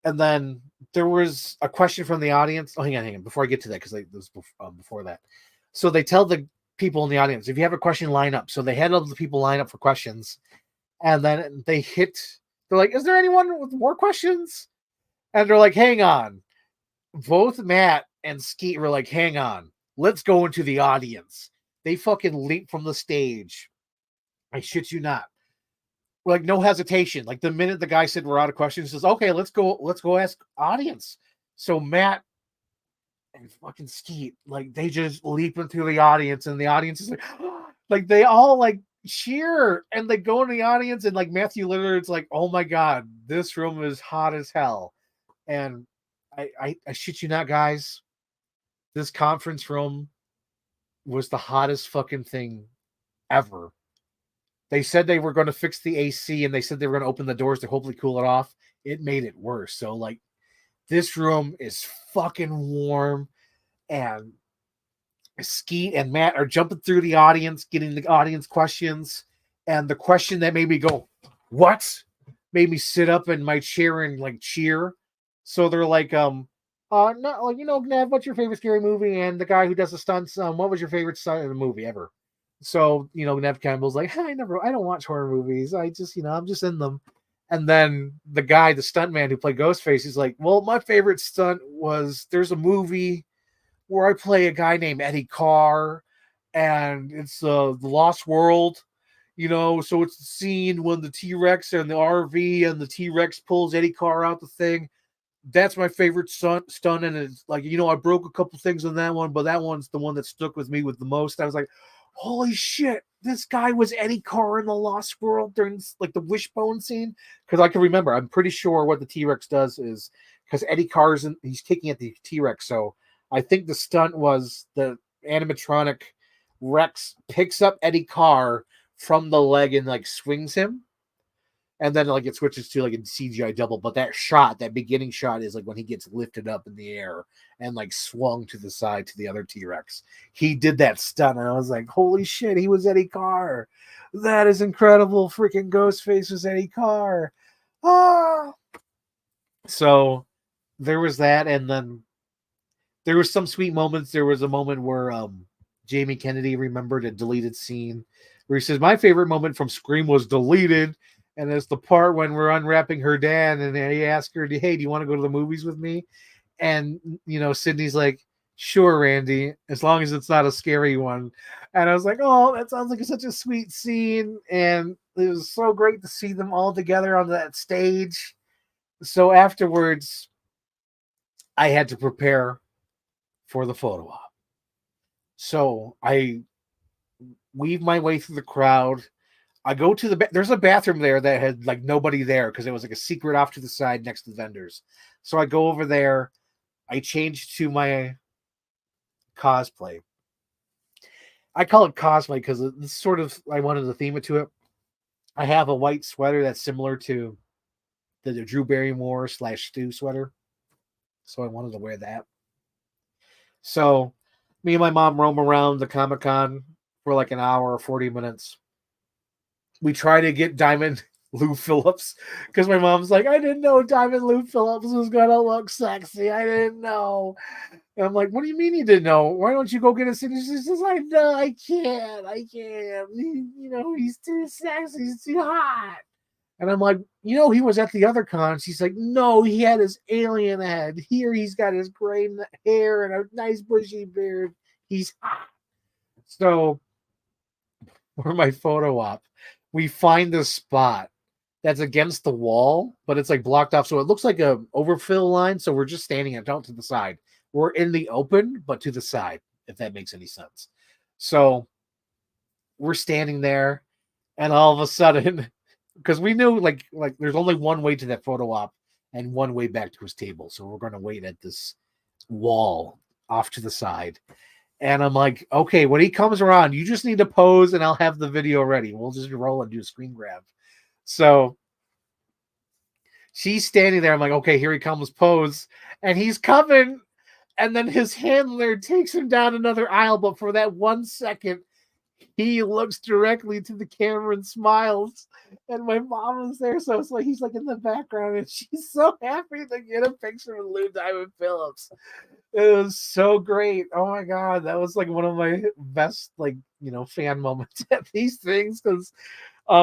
And then there was a question from the audience. Oh, hang on. Before I get to that, because it was before that. So they tell the people in the audience, if you have a question, line up. So they had all the people line up for questions. And then they're like, is there anyone with more questions? And they're like, hang on. Both Matt and Skeet were like, hang on. Let's go into the audience. They fucking leaped from the stage. I shit you not. Like no hesitation. Like the minute the guy said we're out of questions, says, okay, let's go ask audience. So Matt and fucking Skeet, like they just leap into the audience, and the audience is like they all like cheer and they go in the audience, and like Matthew Lillard's like, oh my God, this room is hot as hell. And I shit you not, guys. This conference room was the hottest fucking thing ever. They said they were going to fix the AC and they said they were going to open the doors to hopefully cool it off. It made it worse. So, like, this room is fucking warm, and Skeet and Matt are jumping through the audience, getting the audience questions. And the question that made me go, what? Made me sit up in my chair and like cheer. So they're like, not like, Ned, what's your favorite scary movie? And the guy who does the stunts, what was your favorite stunt in the movie ever? So, Nev Campbell's like, I don't watch horror movies. I just, I'm just in them. And then the guy, the stuntman who played Ghostface, he's like, well, my favorite stunt was there's a movie where I play a guy named Eddie Carr, and it's the Lost World. So it's the scene when the T-Rex and the RV and the T-Rex pulls Eddie Carr out the thing. That's my favorite stunt, and it's like, I broke a couple things on that one, but that one's the one that stuck with me with the most. I was like, holy shit, this guy was Eddie Carr in the Lost World during like the wishbone scene. Because I can remember, I'm pretty sure what the T-Rex does is, because Eddie Carr's he's kicking at the T-Rex, so I think the stunt was the animatronic Rex picks up Eddie Carr from the leg and like swings him. And then like it switches to like a CGI double. But that beginning shot is like when he gets lifted up in the air and like swung to the side to the other T-Rex. He did that stunt, and I was like, holy shit, he was Eddie Carr. That is incredible. Freaking Ghostface was Eddie Carr. Ah. So there was that, and then there was some sweet moments. There was a moment where Jamie Kennedy remembered a deleted scene where he says, my favorite moment from Scream was deleted. And it's the part when we're unwrapping her dad, and he asks her, hey, do you want to go to the movies with me? And, Sydney's like, sure, Randy, as long as it's not a scary one. And I was like, oh, that sounds like such a sweet scene. And it was so great to see them all together on that stage. So afterwards, I had to prepare for the photo op. So I weave my way through the crowd. I go to there's a bathroom there that had like nobody there because it was like a secret off to the side next to the vendors. So I go over there. I change to my cosplay. I call it cosplay because it's sort of, I wanted to theme it to it. I have a white sweater that's similar to the Drew Barrymore / Stu sweater. So I wanted to wear that. So me and my mom roam around the Comic-Con for like an hour or 40 minutes. We try to get Diamond Lou Phillips because my mom's like, I didn't know Diamond Lou Phillips was gonna look sexy. I didn't know. And I'm like, what do you mean you didn't know? Why don't you go get a seat? She says, I know, I can't. He's too sexy, he's too hot. And I'm like, he was at the other con. She's like, no, he had his alien head. Here he's got his gray hair and a nice bushy beard. He's hot. So for my photo op, we find this spot that's against the wall, but it's like blocked off. So it looks like a overfill line. So we're just standing out to the side. We're in the open, but to the side, if that makes any sense. So we're standing there, and all of a sudden, because we knew like there's only one way to that photo op and one way back to his table. So we're going to wait at this wall off to the side. And I'm like, okay, when he comes around, you just need to pose and I'll have the video ready. We'll just roll and do a screen grab. So she's standing there. I'm like, okay, here he comes, pose. And he's coming. And then his handler takes him down another aisle. But for that 1 second, he looks directly to the camera and smiles. And my mom is there. So it's like he's like in the background. And she's so happy to get a picture with Lou Diamond Phillips. It was so great. Oh my God. That was like one of my best, fan moments at these things. Because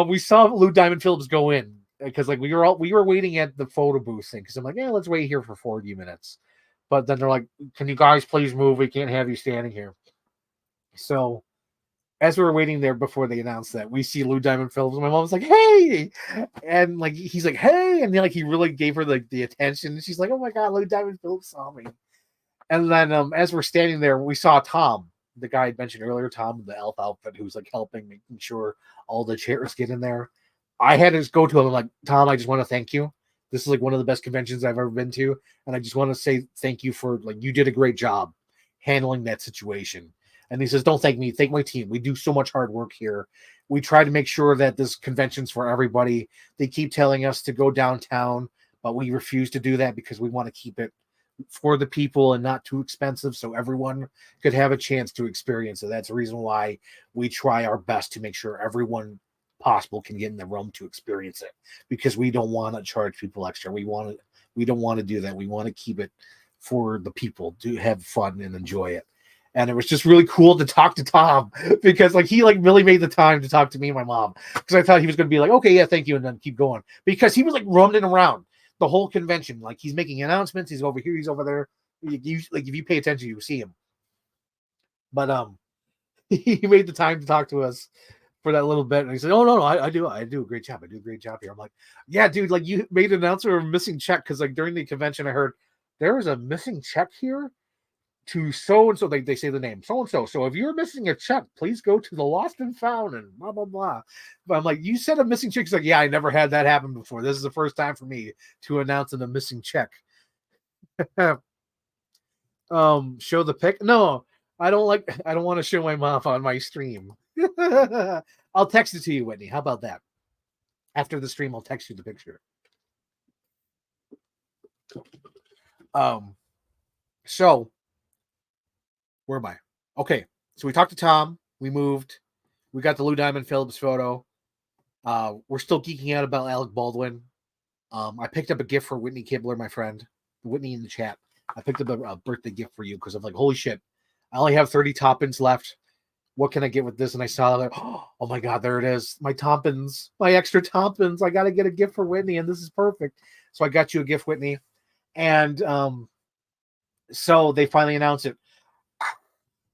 we saw Lou Diamond Phillips go in. Because we were waiting at the photo booth thing. Because I'm like, let's wait here for 40 minutes. But then they're like, can you guys please move? We can't have you standing here. So as we were waiting there before they announced that, we see Lou Diamond Phillips. And my mom was like, hey. And he's like, hey. And he really gave her the attention. And she's like, oh my God, Lou Diamond Phillips saw me. And then as we're standing there, we saw Tom, the guy I mentioned earlier, Tom in the elf outfit, who's helping, making sure all the chairs get in there. I had to go to him like, Tom, I just want to thank you. This is one of the best conventions I've ever been to. And I just want to say thank you for you did a great job. handling that situation. And he says, don't thank me, thank my team. We do so much hard work here. We try to make sure that this convention's for everybody. They keep telling us to go downtown, but we refuse to do that because we want to keep it for the people and not too expensive so everyone could have a chance to experience it. That's the reason why we try our best to make sure everyone possible can get in the room to experience it, because we don't want to charge people extra. We don't want to do that. We want to keep it for the people to have fun and enjoy it. And it was just really cool to talk to Tom, because like he like really made the time to talk to me and my mom, because I thought he was going to be like, okay, yeah, thank you, and then keep going, because he was like running around the whole convention. Like he's making announcements. He's over here. He's over there. Like if you pay attention, you see him. But he made the time to talk to us for that little bit, and he said, "Oh no, I do a great job. I do a great job here." I'm like, "Yeah, dude. Like you made an announcement of a missing check, because like during the convention, I heard there was a missing check here to so and so. They say the name so and so. So if you're missing a check, please go to the lost and found and blah blah blah." But I'm like, "You said a missing check?" He's like, "Yeah, I never had that happen before. This is the first time for me to announce a missing check." Show the pic? No, I don't want to show my mom on my stream. I'll text it to you, Whitney. How about that? After the stream, I'll text you the picture. So where am I? Okay, so we talked to Tom. We moved. We got the Lou Diamond Phillips photo. We're still geeking out about Alec Baldwin. I picked up a gift for Whitney Kibler, my friend. Whitney in the chat. I picked up a birthday gift for you because I'm like, holy shit, I only have 30 toppins left. What can I get with this? And I saw that, oh my God, there it is. My toppins, my extra toppins. I got to get a gift for Whitney, and this is perfect. So I got you a gift, Whitney. And so they finally announced it.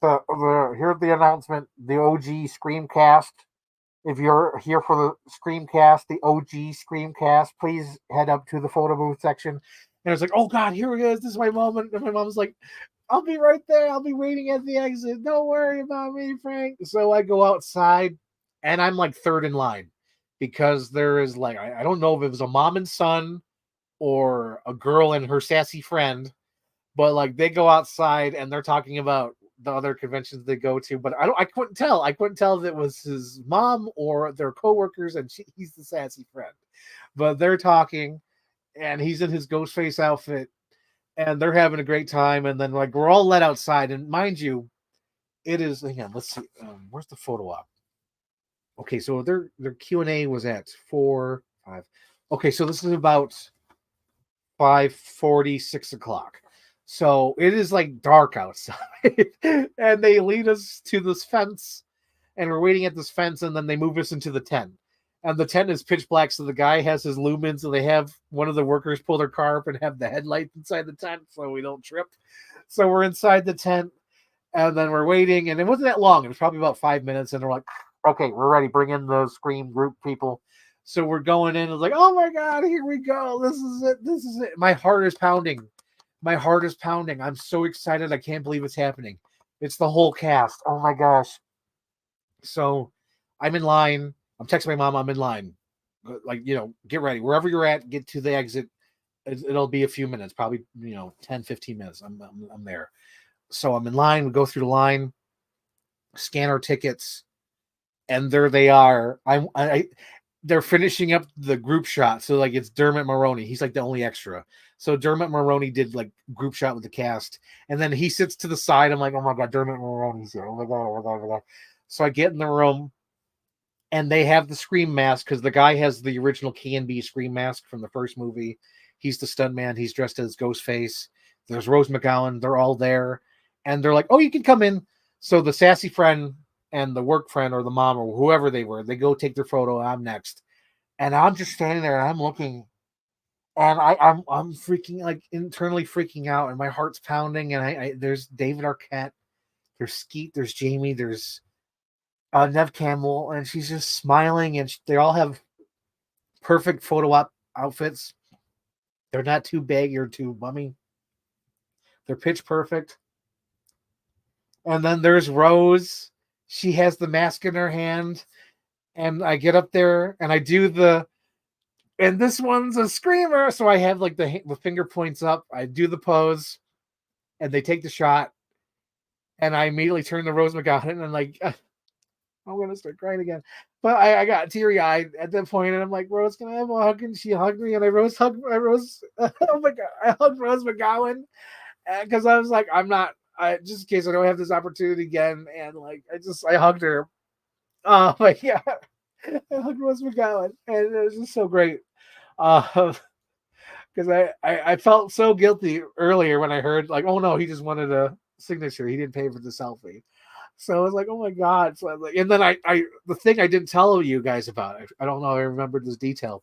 Here's the announcement, the OG Screamcast. If you're here for the Screamcast, the OG Screamcast, please head up to the photo booth section. And it's like, oh God, here it is. This is my moment. And my mom's like, I'll be right there. I'll be waiting at the exit. Don't worry about me, Frank. So I go outside, and I'm like third in line, because there is like, I don't know if it was a mom and son or a girl and her sassy friend, but like they go outside and they're talking about the other conventions they go to, but I couldn't tell. I couldn't tell if it was his mom or their coworkers, and he's the sassy friend. But they're talking, and he's in his Ghostface outfit, and they're having a great time. And then like we're all let outside, and mind you, it is, hang on, let's see, where's the photo op? Okay, so their Q&A was at 4-5. Okay, so this is about 5:40, 6 o'clock. So it is like dark outside, and they lead us to this fence, and we're waiting at this fence, and then they move us into the tent. And the tent is pitch black, so the guy has his lumens, and they have one of the workers pull their car up and have the headlights inside the tent so we don't trip. So we're inside the tent, and then we're waiting, and it wasn't that long. It was probably about 5 minutes, and they're like, okay, we're ready. Bring in the Scream group people. So we're going in. It's like, oh my God, here we go. This is it. This is it. My heart is pounding. My heart is pounding. I'm so excited. I can't believe it's happening. It's the whole cast. Oh my gosh. So I'm in line. I'm texting my mom. I'm in line. Like, get ready. Wherever you're at, get to the exit. It'll be a few minutes, probably, 10, 15 minutes. I'm there. So I'm in line. We go through the line, scan our tickets, and there they are. They're finishing up the group shot. So like it's Dermot Mulroney. He's like the only extra. So Dermot Mulroney did like group shot with the cast. And then he sits to the side. I'm like, oh my God, Dermot Mulroney's here. Oh my God, oh my God, oh my God. So I get in the room, and they have the Scream mask, because the guy has the original K&B Scream mask from the first movie. He's the stuntman. He's dressed as Ghostface. There's Rose McGowan. They're all there. And they're like, oh, you can come in. So the sassy friend and the work friend or the mom or whoever they were, they go take their photo. I'm next. And I'm just standing there, and I'm looking, and I'm freaking, like internally freaking out, and my heart's pounding. And there's David Arquette, there's Skeet, there's Jamie, there's Nev Campbell, and she's just smiling, and they all have perfect photo op outfits. They're not too baggy or too bummy. They're pitch perfect. And then there's Rose. She has the mask in her hand. And I get up there, and I do and this one's a screamer. So I have like the finger points up. I do the pose, and they take the shot. And I immediately turned to Rose McGowan and like, I'm gonna start crying again. But I got teary eyed at that point, and I'm like, Rose, can I have a hug? And she hugged me, and I oh my god, I hugged Rose McGowan because I was like, I'm not, just in case I don't have this opportunity again, and like, I hugged her. Oh my god, I hugged Rose McGowan, and it was just so great. Because I felt so guilty earlier when I heard like, oh no, he just wanted a signature. He didn't pay for the selfie. So I was like, oh my god. So I was like, and then the thing I didn't tell you guys about, I don't know, I remembered this detail.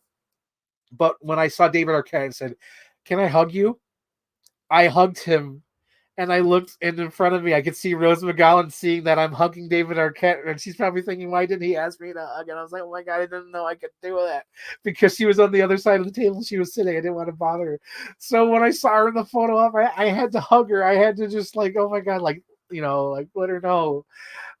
But when I saw David Arquette and said, "Can I hug you?" I hugged him, and I looked, and in front of me, I could see Rose McGowan seeing that I'm hugging David Arquette, and she's probably thinking, "Why didn't he ask me to hug?" And I was like, "Oh my god, I didn't know I could do that," because she was on the other side of the table. She was sitting. I didn't want to bother her. So when I saw her in the photo op, I had to hug her. I had to just like, oh my god, like, like let her know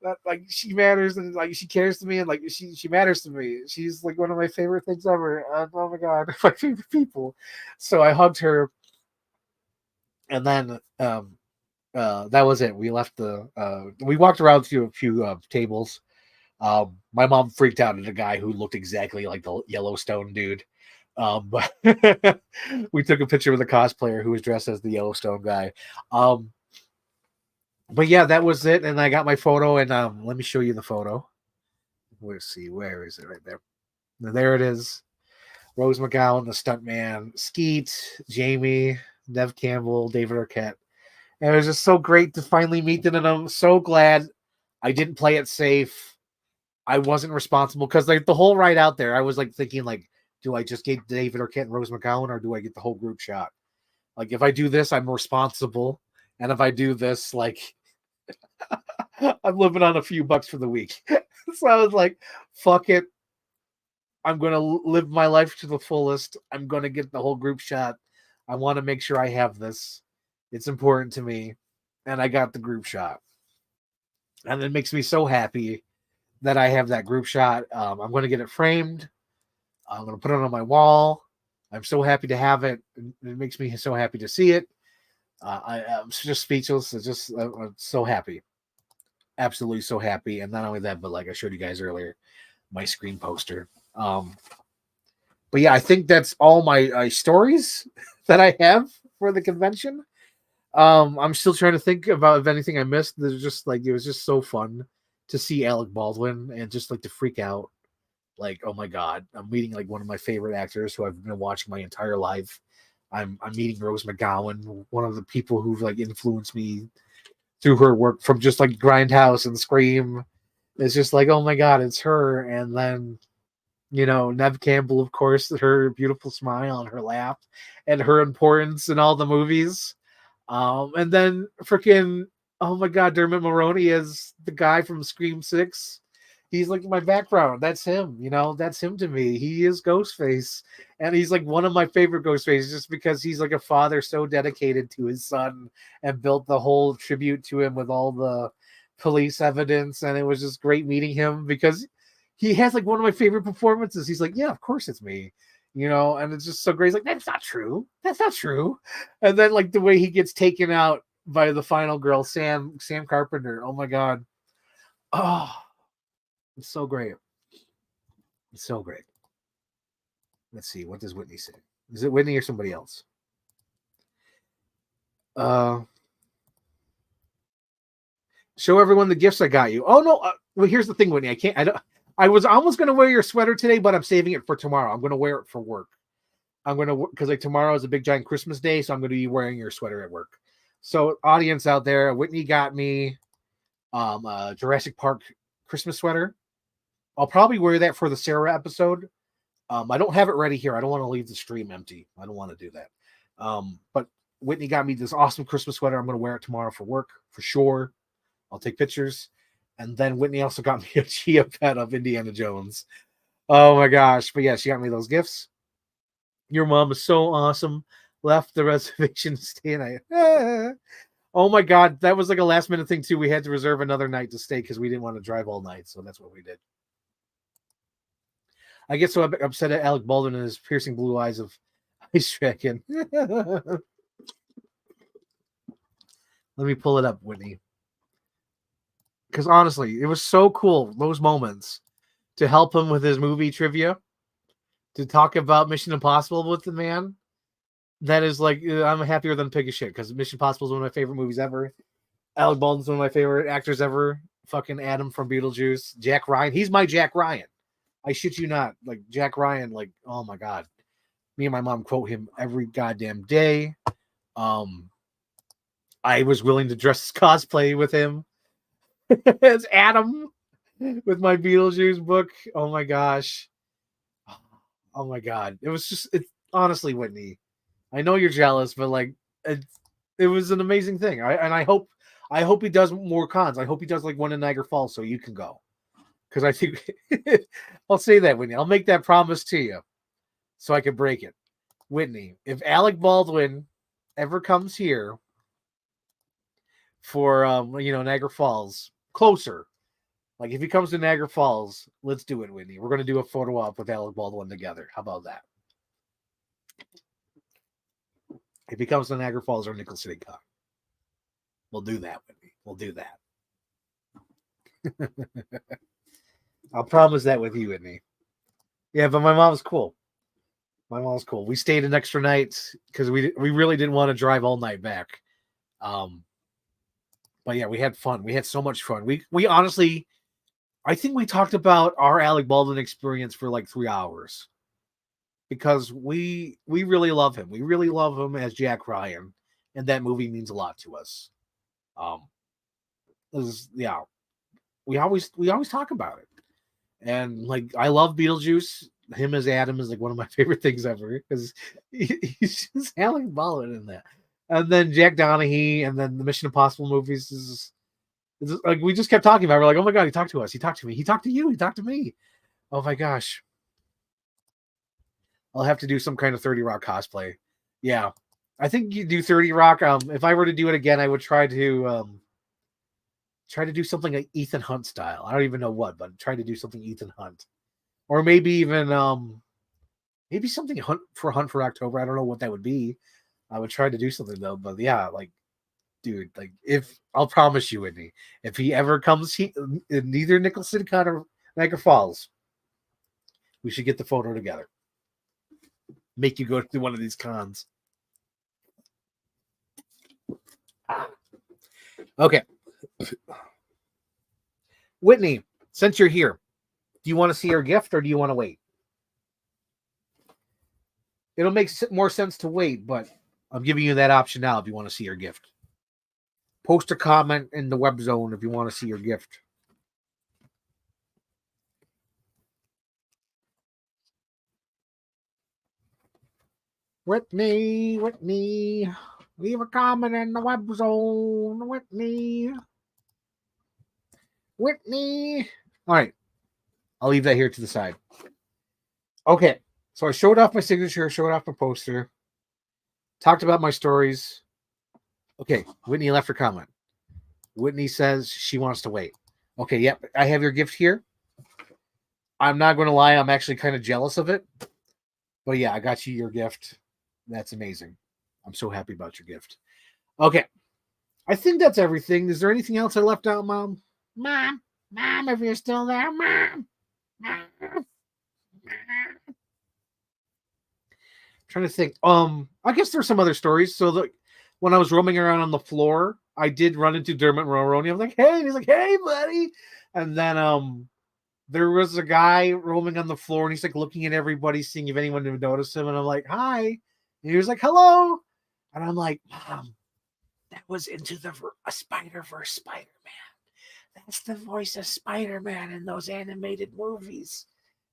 that like she matters and like she cares to me and like she matters to me. She's like one of my favorite things ever. Oh my god, my favorite people. So I hugged her, and then that was it. We left we walked around to a few tables. My mom freaked out at a guy who looked exactly like the Yellowstone dude. But we took a picture with a cosplayer who was dressed as the Yellowstone guy. But yeah, that was it. And I got my photo, and let me show you the photo. Let's see, where is it? Right there. There it is. Rose McGowan, the stuntman, Skeet, Jamie, Nev Campbell, David Arquette. And it was just so great to finally meet them, and I'm so glad I didn't play it safe. I wasn't responsible because like the whole ride out there, I was like thinking like, do I just get David Arquette and Rose McGowan, or do I get the whole group shot? Like if I do this, I'm responsible, and if I do this, like I'm living on a few bucks for the week. So I was like, fuck it. I'm going to live my life to the fullest. I'm going to get the whole group shot. I want to make sure I have this. It's important to me. And I got the group shot. And it makes me so happy that I have that group shot. I'm going to get it framed. I'm going to put it on my wall. I'm so happy to have it. It makes me so happy to see it. I'm just speechless. I'm so happy. Absolutely so happy. And not only that, but like I showed you guys earlier, my screen poster. But yeah, I think that's all my stories that I have for the convention. I'm still trying to think about if anything I missed. There's just like it was just so fun to see Alec Baldwin and just like to freak out. Like, oh my god, I'm meeting like one of my favorite actors who I've been watching my entire life. I'm meeting Rose McGowan, one of the people who've like influenced me through her work from just like Grindhouse and Scream. It's just like, oh my god, it's her. And then Nev Campbell, of course, her beautiful smile and her laugh and her importance in all the movies. And then freaking, oh my god, Dermot Mulroney is the guy from Scream 6. He's like my background. That's him, that's him to me. He is Ghostface. And he's like one of my favorite Ghostfaces just because he's like a father so dedicated to his son and built the whole tribute to him with all the police evidence. And it was just great meeting him because he has like one of my favorite performances. He's like, yeah, of course it's me, and it's just so great. He's like, that's not true. That's not true. And then like the way he gets taken out by the final girl, Sam Carpenter. Oh my god. Oh, it's so great. It's so great. Let's see. What does Whitney say? Is it Whitney or somebody else? Show everyone the gifts I got you. Oh no. Well, here's the thing, Whitney. I was almost going to wear your sweater today, but I'm saving it for tomorrow. I'm going to wear it for work. I'm going to, because like tomorrow is a big giant Christmas day. So I'm going to be wearing your sweater at work. So audience out there, Whitney got me a Jurassic Park Christmas sweater. I'll probably wear that for the Sarah episode. I don't have it ready here. I don't want to leave the stream empty. I don't want to do that. But Whitney got me this awesome Christmas sweater. I'm going to wear it tomorrow for work for sure. I'll take pictures. And then Whitney also got me a Chia Pet of Indiana Jones. Oh my gosh. But yeah, she got me those gifts. Your mom is so awesome. Left the reservation to stay and oh my god, that was like a last minute thing too. We had to reserve another night to stay because we didn't want to drive all night. So that's what we did. I get so upset at Alec Baldwin and his piercing blue eyes of Ice Dragon. Let me pull it up, Whitney. because honestly, it was so cool, those moments, to help him with his movie trivia, to talk about Mission Impossible with the man. That is like, I'm happier than pig of shit, because Mission Impossible is one of my favorite movies ever. Alec Baldwin's one of my favorite actors ever. Fucking Adam from Beetlejuice. Jack Ryan. He's my Jack Ryan. I shit you not. Like, Jack Ryan, like, oh my God. Me and my mom quote him every goddamn day. I was willing to dress as cosplay with him as Adam with my Beetlejuice book. Oh my gosh. Oh my God. It was just, it honestly, Whitney, I know you're jealous, but like, it was an amazing thing. I hope he does more cons. I hope he does like one in Niagara Falls so you can go. Because I think I'll say that, Whitney. I'll make that promise to you so I can break it. Whitney, if Alec Baldwin ever comes here for Niagara Falls, closer. Like if he comes to Niagara Falls, let's do it, Whitney. We're gonna do a photo op with Alec Baldwin together. How about that? If he comes to Niagara Falls or Nickel City Con, we'll do that, Whitney. We'll do that. I'll promise that with you, Whitney. Yeah, but my mom's cool. My mom's cool. We stayed an extra night because we really didn't want to drive all night back. But yeah, we had fun. We had so much fun. We honestly, I think we talked about our Alec Baldwin experience for like 3 hours because we really love him. We really love him as Jack Ryan, and that movie means a lot to us. Yeah, we always talk about it, and like I love Beetlejuice. Him as Adam is like one of my favorite things ever because he's just Alec Baldwin in that. And then Jack Donaghy, and then the Mission Impossible movies is like we just kept talking about it. We're like, oh my God, he talked to us. He talked to me. He talked to you. He talked to me. Oh my gosh. I'll have to do some kind of 30 Rock cosplay. Yeah. I think you do 30 Rock. If I were to do it again, I would try to do something like Ethan Hunt style. I don't even know what, but try to do something Ethan Hunt. Or maybe even maybe something Hunt for October. I don't know what that would be. I would try to do something though, but yeah, like, dude, like if I'll promise you, Whitney, if he ever comes in either Nickel City Con or Niagara Falls, we should get the photo together. Make you go to one of these cons. Okay, Whitney, since you're here, do you want to see your gift or do you want to wait? It'll make more sense to wait, but I'm giving you that option now if you want to see your gift. Post a comment in the web zone if you want to see your gift. Whitney, leave a comment in the web zone. Whitney. All right. I'll leave that here to the side. Okay. So I showed off my signature, showed off my poster, talked about my stories. Okay. Whitney left her comment. Whitney says she wants to wait. Okay. Yep. I have your gift here. I'm not going to lie. I'm actually kind of jealous of it. But yeah, I got you your gift. That's amazing. I'm so happy about your gift. Okay. I think that's everything. Is there anything else I left out, Mom? Mom, if you're still there, Mom. I'm trying to think. I guess there's some other stories. So when I was roaming around on the floor, I did run into Dermot Mulroney. I was like, hey, and he's like, hey, buddy. And then there was a guy roaming on the floor, and he's like looking at everybody, seeing if anyone would notice him. And I'm like, hi. And he was like, hello. And I'm like, Mom, that was Into the Spider-Verse Spider-Man. That's the voice of Spider-Man in those animated movies.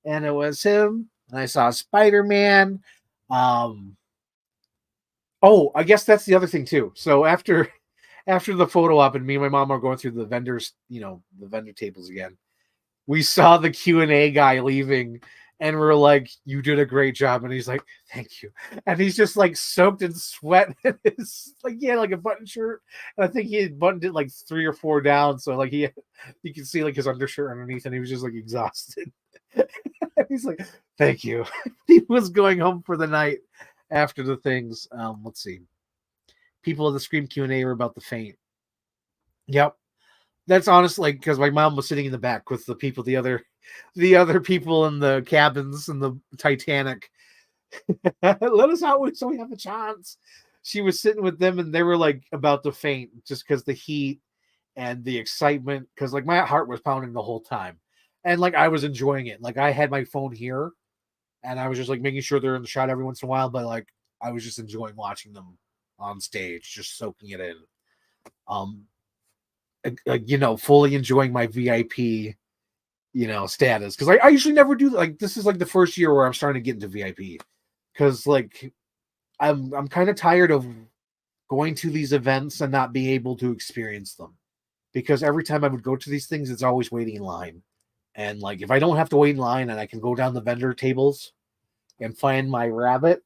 And it was him. And I saw Spider-Man. Oh, I guess that's the other thing too. So after the photo op and me and my mom are going through the vendors, the vendor tables again, we saw the Q&A guy leaving and we're like, you did a great job. And he's like, thank you. And he's just like soaked in sweat. It's like, he had like a button shirt. And I think he had buttoned it like 3 or 4 down. So like you can see like his undershirt underneath and he was just like exhausted. He's like, thank you. He was going home for the night after the things. Let's see. People at the Scream Q&A were about to faint. Yep. That's honestly because my mom was sitting in the back with the other people in the cabins in the Titanic. Let us out so we have a chance. She was sitting with them and they were like about to faint just because the heat and the excitement. Because like my heart was pounding the whole time, and like I was enjoying it. Like I had my phone here, and I was just like making sure they're in the shot every once in a while. But like I was just enjoying watching them on stage, just soaking it in. Um, fully enjoying my VIP, status because I usually never do like this is like the first year where I'm starting to get into VIP because like I'm kind of tired of going to these events and not being able to experience them because every time I would go to these things, it's always waiting in line. And like if I don't have to wait in line and I can go down the vendor tables and find my rabbit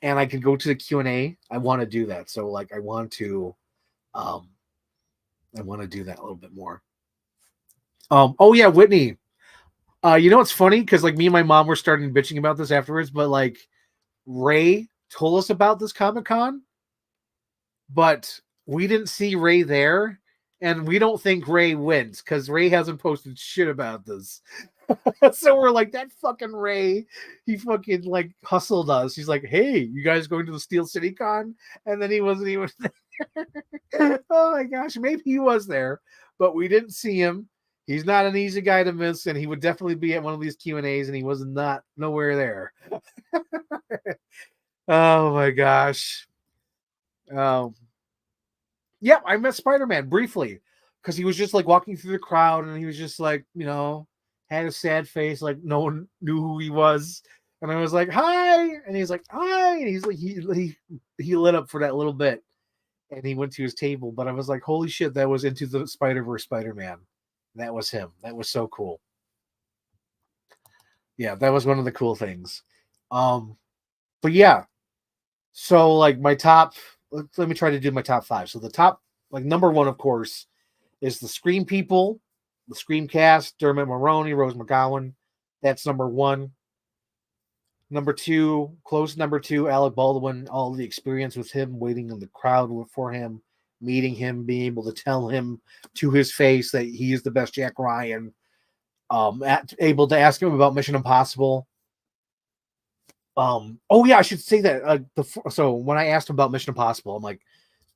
and I can go to the Q&A, I want to do that. So like um I want to do that a little bit more. Oh yeah, Whitney. It's funny because like me and my mom were starting bitching about this afterwards, but like Ray told us about this Comic-Con, but we didn't see Ray there, and we don't think Ray wins because Ray hasn't posted shit about this. So we're like, that fucking Ray, he fucking like hustled us. He's like, hey, you guys going to the Steel City Con? And then he wasn't even there. Oh my gosh, maybe he was there, but we didn't see him. He's not an easy guy to miss, and he would definitely be at one of these Q&As, and he was not nowhere there. Oh my gosh. Um, yeah, I met Spider-Man briefly because he was just like walking through the crowd and he was just like, had a sad face, like no one knew who he was. And I was like, hi. And he's like, hi. And he's like, he lit up for that little bit and he went to his table. But I was like, holy shit, that was Into the Spider-Verse Spider-Man. That was him. That was so cool. Yeah, that was one of the cool things. But yeah, so like my top, let me try to do my top five. So the top, like number one, of course, is the Scream people, the Scream cast, Dermot Mulroney, Rose McGowan. That's number one. Number two, close number two, Alec Baldwin, all the experience with him, waiting in the crowd for him, meeting him, being able to tell him to his face that he is the best Jack Ryan. Able to ask him about Mission Impossible. Oh yeah, I should say that. So when I asked him about Mission Impossible, I'm like,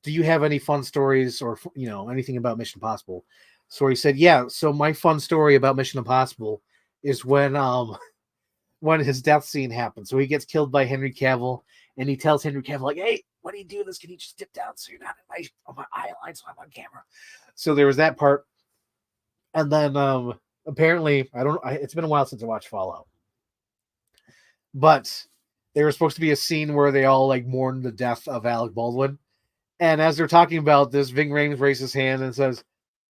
do you have any fun stories or anything about Mission Impossible? So he said, yeah. So my fun story about Mission Impossible is when his death scene happens. So he gets killed by Henry Cavill, and he tells Henry Cavill like, hey, when you do this, can you just dip down so you're not on my eye line, so I'm on camera. So there was that part, and then apparently it's been a while since I watched Fallout, but there was supposed to be a scene where they all like mourn the death of Alec Baldwin. And as they're talking about this, Ving Rhames raises his hand and says,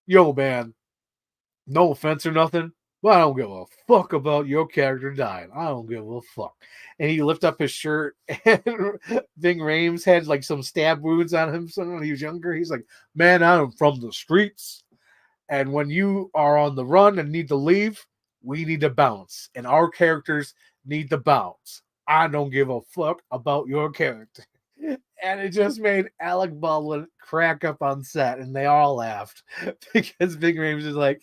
yo, man, no offense or nothing, but I don't give a fuck about your character dying. I don't give a fuck. And he lifted up his shirt, and Ving Rhames had like some stab wounds on him when he was younger. He's like, man, I'm from the streets. And when you are on the run and need to leave, we need to bounce. And our characters need to bounce. I don't give a fuck about your character. And it just made Alec Baldwin crack up on set, and they all laughed because Ving Rhames is like,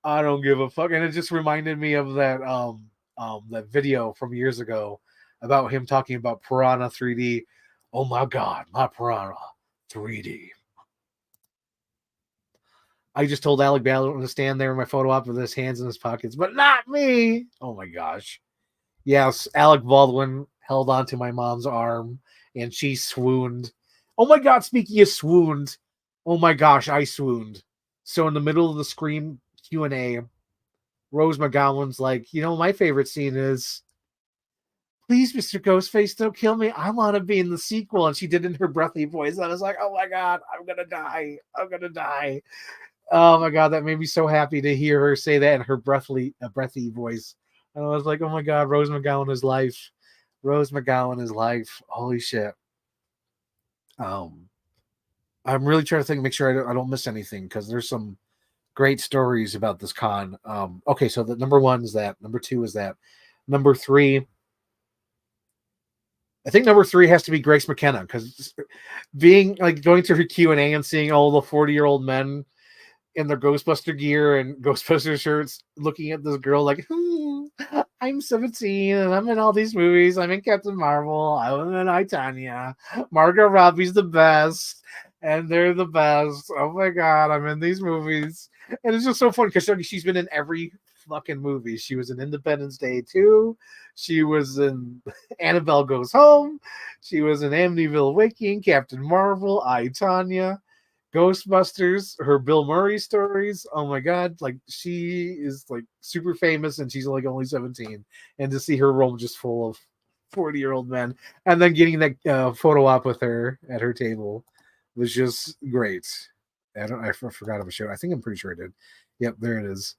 I don't give a fuck. And it just reminded me of that video from years ago about him talking about Piranha 3D. Oh my god, my Piranha 3D. I just told Alec Baldwin to stand there in my photo op with his hands in his pockets, but not me. Oh my gosh. Yes, Alec Baldwin held onto my mom's arm and she swooned. Oh my god, speaking of swooned, oh my gosh, I swooned. So in the middle of the Scream Q&A, Rose McGowan's like, my favorite scene is, please, Mr. Ghostface, don't kill me. I want to be in the sequel. And she did it in her breathy voice. I was like, oh my god, I'm going to die. I'm going to die. Oh my god, that made me so happy to hear her say that in her breathy voice. And I was like, oh my god, Rose McGowan is life. Rose McGowan is life. Holy shit. I'm really trying to make sure I don't miss anything because there's some great stories about this con. Okay, so the number one is that. Number two is that. Number three, I think number three has to be Grace McKenna because being like going to her Q&A and seeing all the 40-year-old men in their Ghostbuster gear and Ghostbuster shirts, looking at this girl like, I'm 17 and I'm in all these movies. I'm in Captain Marvel. I'm in I, Tanya. Margot Robbie's the best. And they're the best. Oh my God, I'm in these movies. And it's just so fun because she's been in every fucking movie. She was in Independence Day 2. She was in Annabelle Goes Home. She was in Amityville Waking, Captain Marvel, I, Tanya. Ghostbusters, her Bill Murray stories. Oh my God, like she is like super famous and she's like only 17. And to see her room just full of 40-year-old men and then getting that photo op with her at her table was just great. I forgot of a show. I think I'm pretty sure I did. Yep, there it is.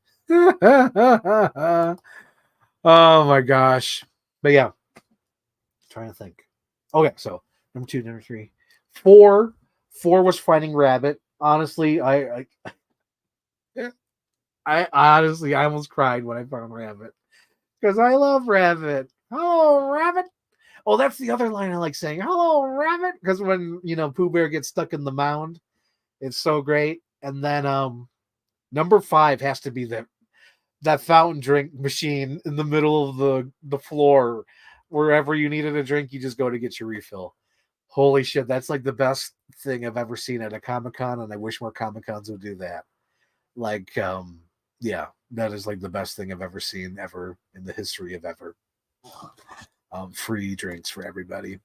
Oh my gosh. But yeah, trying to think. Okay, so number 2, number 3, 4. 4 was Finding Rabbit. Honestly, I honestly I almost cried when I found Rabbit because I love Rabbit. Hello, Rabbit. Oh, that's the other line I like saying. Hello, Rabbit, because when Pooh Bear gets stuck in the mound, it's so great. And then number 5 has to be that fountain drink machine in the middle of the floor. Wherever you needed a drink, you just go to get your refill. Holy shit, that's like the best thing I've ever seen at a Comic-Con, and I wish more Comic-Cons would do that. Like, yeah, that is like the best thing I've ever seen ever in the history of ever. Free drinks for everybody.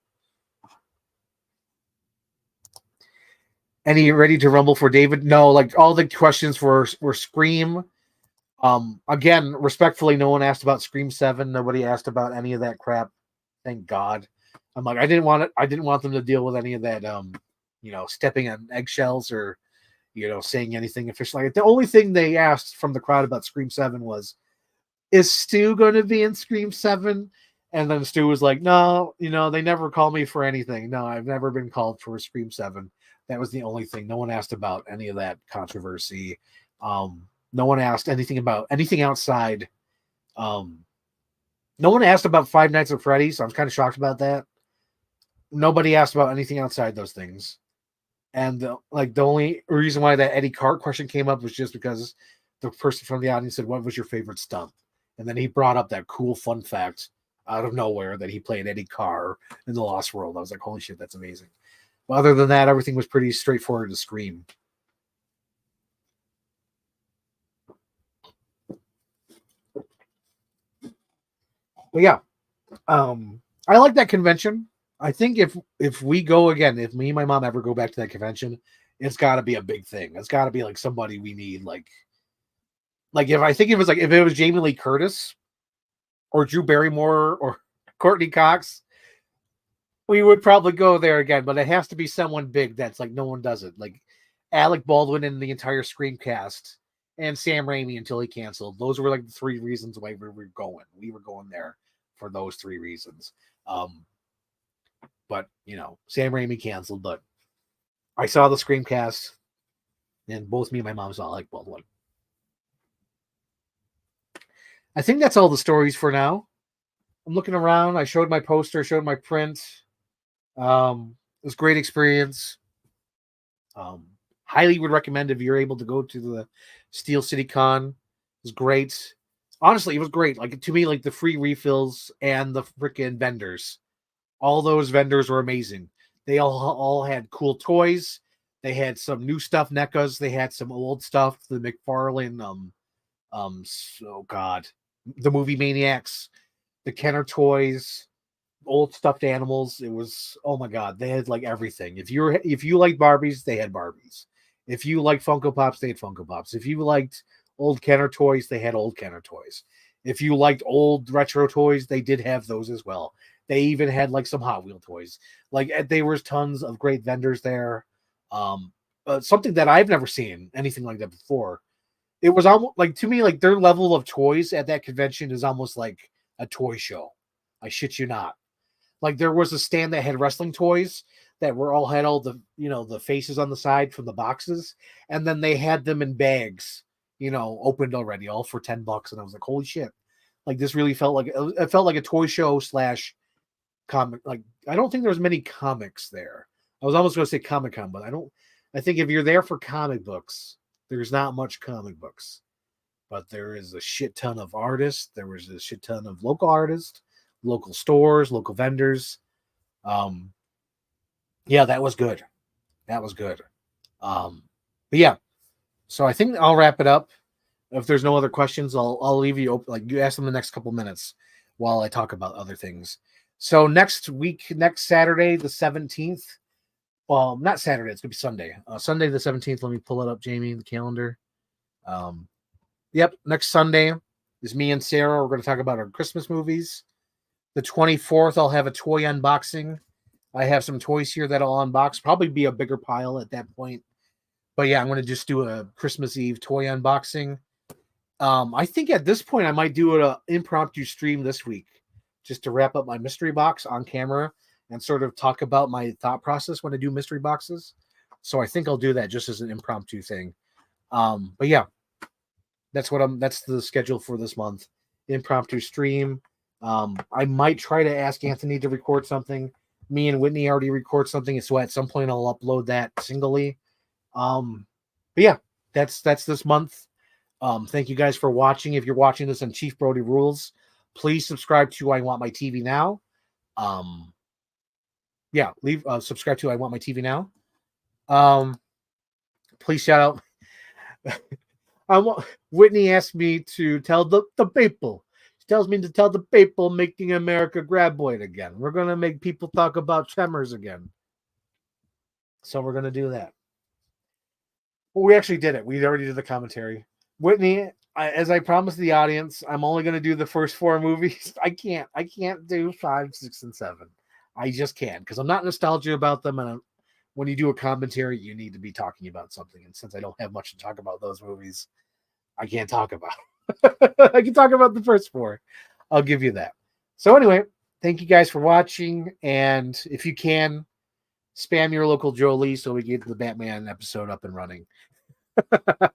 Any ready to rumble for David? No, like all the questions were Scream. Again, respectfully, no one asked about Scream 7. Nobody asked about any of that crap. Thank God. I'm like, I didn't want them to deal with any of that, stepping on eggshells or, saying anything official. Like, the only thing they asked from the crowd about Scream 7 was, is Stu going to be in Scream 7? And then Stu was like, no, they never call me for anything. No, I've never been called for Scream 7. That was the only thing. No one asked about any of that controversy. No one asked anything about anything outside. No one asked about Five Nights at Freddy's, so I was kind of shocked about that. Nobody asked about anything outside those things. And the only reason why that Eddie Cart question came up was just because the person from the audience said, what was your favorite stunt? And then he brought up that cool fun fact out of nowhere that he played Eddie Carr in The Lost World. I was like, holy shit, that's amazing. But other than that, everything was pretty straightforward to Scream. But yeah, I like that convention. I think if we go again, if me and my mom ever go back to that convention, it's got to be a big thing. It's got to be like somebody we need. Like if I think it was like if it was Jamie Lee Curtis or Drew Barrymore or Courtney Cox, we would probably go there again. But it has to be someone big that's like no one does it. Like Alec Baldwin and the entire Scream cast and Sam Raimi until he canceled. Those were like the 3 reasons why we were going. We were going there for those 3 reasons. But, Sam Raimi canceled, but I saw the Screamcast, and both me and my mom saw Alec Baldwin. I think that's all the stories for now. I'm looking around. I showed my poster, showed my print. It was a great experience. Highly would recommend if you're able to go to the Steel City Con. It was great. Honestly, it was great. Like, to me, like the free refills and the freaking vendors. All those vendors were amazing. They all had cool toys. They had some new stuff, NECAs. They had some old stuff, the McFarlane, the Movie Maniacs, the Kenner toys, old stuffed animals. It was, oh my God, they had like everything. If you liked Barbies, they had Barbies. If you liked Funko Pops, they had Funko Pops. If you liked old Kenner toys, they had old Kenner toys. If you liked old retro toys, they did have those as well. They even had like some Hot Wheel toys. Like there was tons of great vendors there. Something that I've never seen anything like that before. It was almost like, to me, like their level of toys at that convention is almost like a toy show. I shit you not. Like there was a stand that had wrestling toys that had all the, the faces on the side from the boxes. And then they had them in bags, opened already, all for $10. And I was like, holy shit. Like this really felt like a toy show / comic. Like, I don't think there was many comics there. I was almost going to say Comic-Con, but I think if you're there for comic books, there's not much comic books, but there is a shit ton of artists. There was a shit ton of local artists, local stores, local vendors. Yeah, that was good. That was good. But yeah, so I think I'll wrap it up. If there's no other questions, I'll leave you open. Like, you ask them the next couple minutes while I talk about other things. So next Saturday, the 17th. Well, not Saturday. It's gonna be Sunday. Sunday the 17th. Let me pull it up, Jamie, the calendar. Yep, next Sunday is me and Sarah. We're going to talk about our Christmas movies. The 24th, I'll have a toy unboxing. I have some toys here that I'll unbox. Probably be a bigger pile at that point. But yeah, I'm going to just do a Christmas Eve toy unboxing. I think at this point, I might do an impromptu stream this week just to wrap up my mystery box on camera and sort of talk about my thought process when I do mystery boxes. So I think I'll do that just as an impromptu thing. But yeah, that's the schedule for this month. Impromptu stream. I might try to ask Anthony to record something. Me and Whitney already record something, so at some point I'll upload that singly. But yeah, that's this month. Thank you guys for watching. If you're watching this on Chief Brody Rules, please subscribe to I Want My TV Now. Yeah, subscribe to I Want My TV Now. Please shout out. Whitney asked me to tell the people. She tells me to tell the people making America graboid again. We're going to make people talk about Tremors again. So we're going to do that. Well, we actually did it. We already did the commentary. Whitney, as I promised the audience, I'm only going to do the first 4 movies. I can't do 5, 6, and 7. I just can't because I'm not nostalgic about them. And when you do a commentary, you need to be talking about something. And since I don't have much to talk about those movies, I can't talk about it. I can talk about the first 4. I'll give you that. So anyway, thank you guys for watching. And if you can, spam your local Jolie so we get the Batman episode up and running.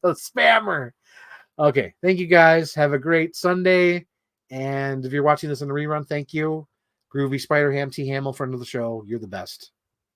Spammer. Okay. Thank you guys. Have a great Sunday. And if you're watching this in the rerun, thank you. Groovy Spider Ham T Hamill, friend of the show. You're the best.